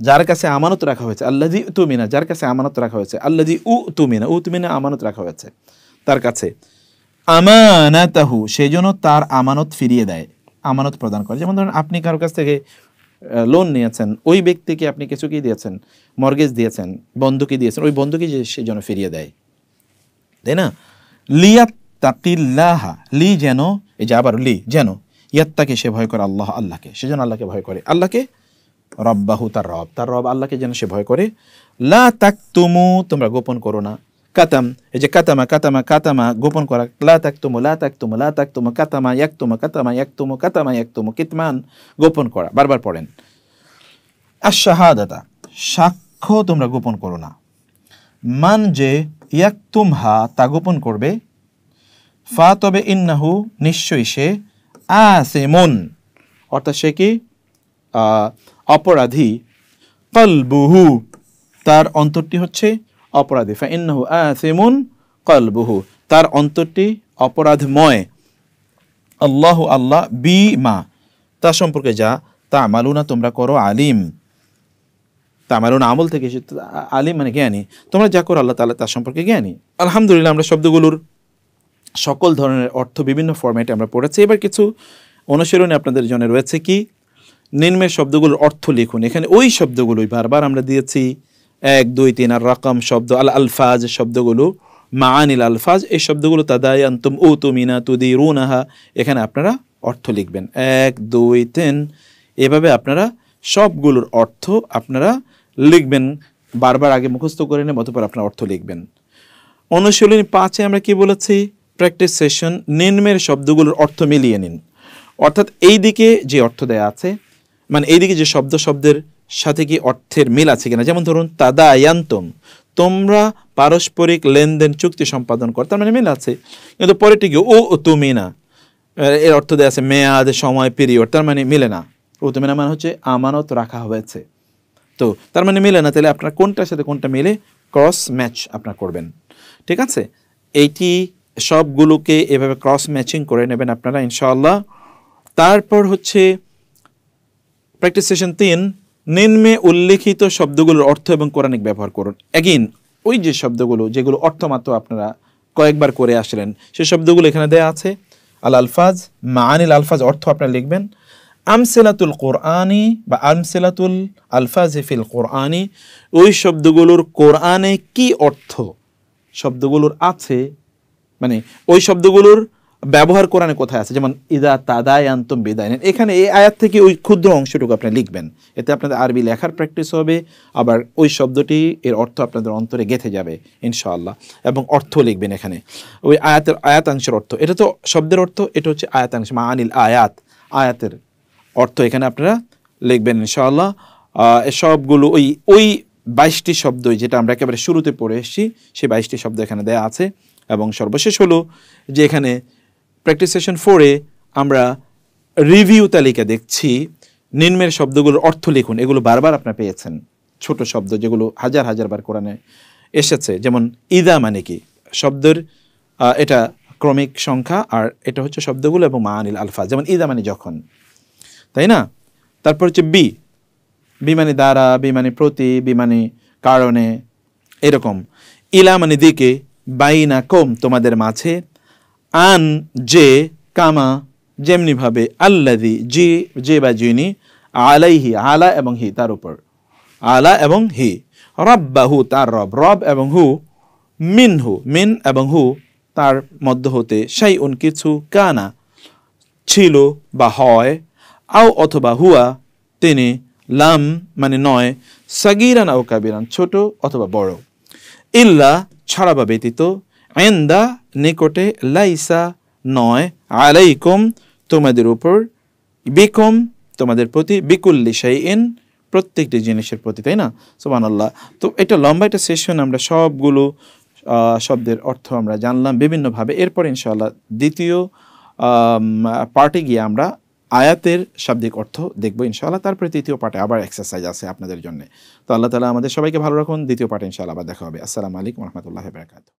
যার কাছে আমানত রাখা হয়েছে, আল্লাযী তুমিনা যার কাছে আমানত রাখা হয়েছে, আল্লাযী তুমিনা তুমিনা আমানত রাখা হয়েছে তার কাছে, আমানাতাহু সেই জন্য তার আমানত ফিরিয়ে দেয়, আমানত প্রদান করে। যেমন ধরুন আপনি কারোর কাছ থেকে লোন নিয়েছেন, ওই ব্যক্তিকে আপনি কিছু কি দিয়েছেন, মর্গেজ দিয়েছেন, বন্ধকি দিয়েছেন, ওই বন্ধকি সে যেন ফিরিয়ে দেয়, তাই না। লিয়াত্তাকিল্লাহা লি যেন, এই যে আবার লি যেন, ইয়াত্তাকে সে ভয় করে আল্লাহ আল্লাহকে, সে যেন আল্লাহকে ভয় করে, আল্লাহকে, রব্বাহু তার রব, তার রব আল্লাহকে যেন সে ভয় করে, লা তাকতুমু তোমরা গোপন করো না, কাতাম এই যে কাতামা কাতামা কাতামা গোপন করা, লা তাকতুমু লা তাকতুমু লা তাকতুমু, কাতামা ইয়াকতুমু কাতামা ইয়াকতুমু কাতামা ইয়াকতুমু, কিতমান গোপন করা, বারবার পড়েন। আশ-শাহাদাতা সাক্ষ্য তোমরা গোপন করো না, মান যে ইয়াকতুমহা তা গোপন করবে, ফা তবে ইন্নাহু নিশ্চয়ই সে, আসিমুন অর্থাৎ সে কি অপরাধী, কলবুহু তার অন্তরটি হচ্ছে অপরাধী, ফা ইন্নাহু আসিমুন কলবুহু তার অন্তরটি অপরাধময়, আল্লাহু আল্লাহ বিমা তা সম্পর্কে যা তা'মালুনা তোমরা করো আলিম, তা'মালুনা আমল থেকে আলিম মানে জ্ঞানী, তোমরা যা করো আল্লাহ তাআলা তার সম্পর্কে জ্ঞানী। আলহামদুলিল্লাহ আমরা শব্দগুলোর সকল ধরনের অর্থ বিভিন্ন ফরম্যাটে আমরা পড়েছি। এবার কিছু অনুশীলনে আপনাদের জন্য রয়েছে কি, নিম্নের শব্দগুলোর অর্থ লিখুন। এখানে ওই শব্দগুলোই বারবার আমরা দিয়েছি 1 2 3 আর রকম শব্দ, আল আলফাজ শব্দগুলো, মাআনিল আলফাজ এই শব্দগুলো, তাদায়ান্তুম উতুমিনা তুদিরুনাহা, এখানে আপনারা অর্থ লিখবেন 1 2 3, এভাবে আপনারা সবগুলোর অর্থ আপনারা লিখবেন, বারবার আগে মুখস্থ করে নেন, অতঃপর আপনারা অর্থ লিখবেন। অনুশীলনী 5-এ আমরা কি বলেছি, প্র্যাকটিস সেশন, নিম্নের শব্দগুলোর অর্থ মিলিয়ে নিন, অর্থাৎ এই দিকে যে অর্থ দেয়া আছে, মানে এইদিকে যে শব্দের সাথে কি অর্থের মিল আছে কিনা। যেমন ধরুন তাদায়ান্তুম তোমরা পারস্পরিক লেনদেন চুক্তি সম্পাদন কর, তার মানে মিল আছে, কিন্তু পরেরটি কি ও তুমিনা এর অর্থ দেয়া আছে মেয়াদ, সময়, পিরিয়ড, তার মানে মিলে না। ও তুমিনা মানে হচ্ছে আমানত রাখা হয়েছে, তো তার মানে মিলে না, তাহলে আপনার কোনটার সাথে কোনটা মিলে ক্রস ম্যাচ আপনার করবেন, ঠিক আছে। এইটি সবগুলোকে এভাবে ক্রস ম্যাচিং করে নেবেন আপনারা ইনশাআল্লাহ। তারপর হচ্ছে প্র্যাকটিস সেশন 3, নিম্নে উল্লেখিত শব্দগুলোর অর্থ এবং কোরআনিক ব্যবহার করুন। এগেইন ওই যে শব্দগুলো যেগুলো অর্থমাত্র আপনারা কয়েকবার করে আসলেন, সেই শব্দগুলো এখানে দেয়া আছে। আল আলফাজ, মাআনিল আলফাজ অর্থ আপনারা লিখবেন। আমসিলাতুল কোরআনি বা আমসিলাতুল আলফাজ ফিল কোরআনি ওই শব্দগুলোর কোরআনে কি অর্থ শব্দগুলোর আছে, মানে ওই শব্দগুলোর ব্যবহার কোরআনে কোথায় আছে। যেমন ইদা তাদায়ান্তুম বিদায়ন, এখানে এই আয়াত থেকে ওই ক্ষুদ্র অংশটুকু আপনি লিখবেন, এতে আপনাদের আরবি লেখার প্র্যাকটিস হবে, আবার ওই শব্দটি এর অর্থ আপনাদের অন্তরে গেঁথে যাবে ইনশাআল্লাহ, এবং অর্থ লিখবেন এখানে ওই আয়াতাংশের অর্থ। এটা তো শব্দের অর্থ, এটা হচ্ছে আয়াতাংশ, মাআনিল আয়াত আয়াতের অর্থ এখানে আপনারা লিখবেন ইনশাআল্লাহ। সবগুলো ওই 22টি শব্দ যেটা আমরা একেবারে শুরুতে পড়ে এসেছি, সেই 22টি শব্দ এখানে দেয়া আছে। এবং সর্বশেষ হলো যে এখানে প্র্যাকটিস সেশন 4-এ আমরা রিভিউ তালিকা দেখছি, নিম্নের শব্দগুলোর অর্থ লিখুন, এগুলো বারবার আপনারা পেয়েছেন, ছোট শব্দ যেগুলো হাজার হাজার বার কোরআনে এসেছে, যেমন ইদা মানে কি শব্দের এটা ক্রমিক সংখ্যা, আর এটা হচ্ছে শব্দগুলো এবং মাআনিল আলফাজ, যেমন ইদা মানে যখন, তাই না? তারপর হচ্ছে বি, বি মানে দ্বারা, বি মানে প্রতি, বি মানে কারণে, এরকম। ইলা মানে দিকে, বাইনা কম তোমাদের মাঝে, আন যে, কামা যেমনিভাবে, আল্লাযী যে, যে বা যিনি, আলাইহি আলা এবং হি তার উপর, আলা এবং হি, রব্বাহু তার রব, রব এবং হু, মিনহু মিন এবং হু তার মধ্য হতে, শাইউন কিছু, কানা ছিল বা হয়, আও অথবা হুয়া তিনি, লাম মানে নয়, সাগীরান আও কাবীরান ছোট অথবা বড়, ইল্লা ছাড়া বা ব্যতীত, ইনদা নিকটে, লাইসা নয়, আলাইকুম তোমাদের উপর, বিকুম তোমাদের প্রতি, বিকুল্লি শাইইন প্রত্যেকটি জিনিসের প্রতি, তাই না? সুবহানাল্লাহ। তো এটা লম্বা একটা সেশন, আমরা সবগুলো শব্দের অর্থ আমরা জানলাম বিভিন্নভাবে। এরপর ইনশাআল্লাহ দ্বিতীয় পার্টে গিয়ে আমরা আয়াতের শাব্দিক অর্থ দেখবো ইনশাআল্লাহ। তারপরে তৃতীয় পার্টে আবার এক্সারসাইজ আছে আপনাদের জন্য। তো আল্লাহ তাআলা আমাদের সবাইকে ভালো রাখুন। দ্বিতীয় পার্টে ইনশাআল্লাহ আবার দেখা হবে। আসসালামু আলাইকুম ওয়া রাহমাতুল্লাহি ওয়া বারাকাতুহু।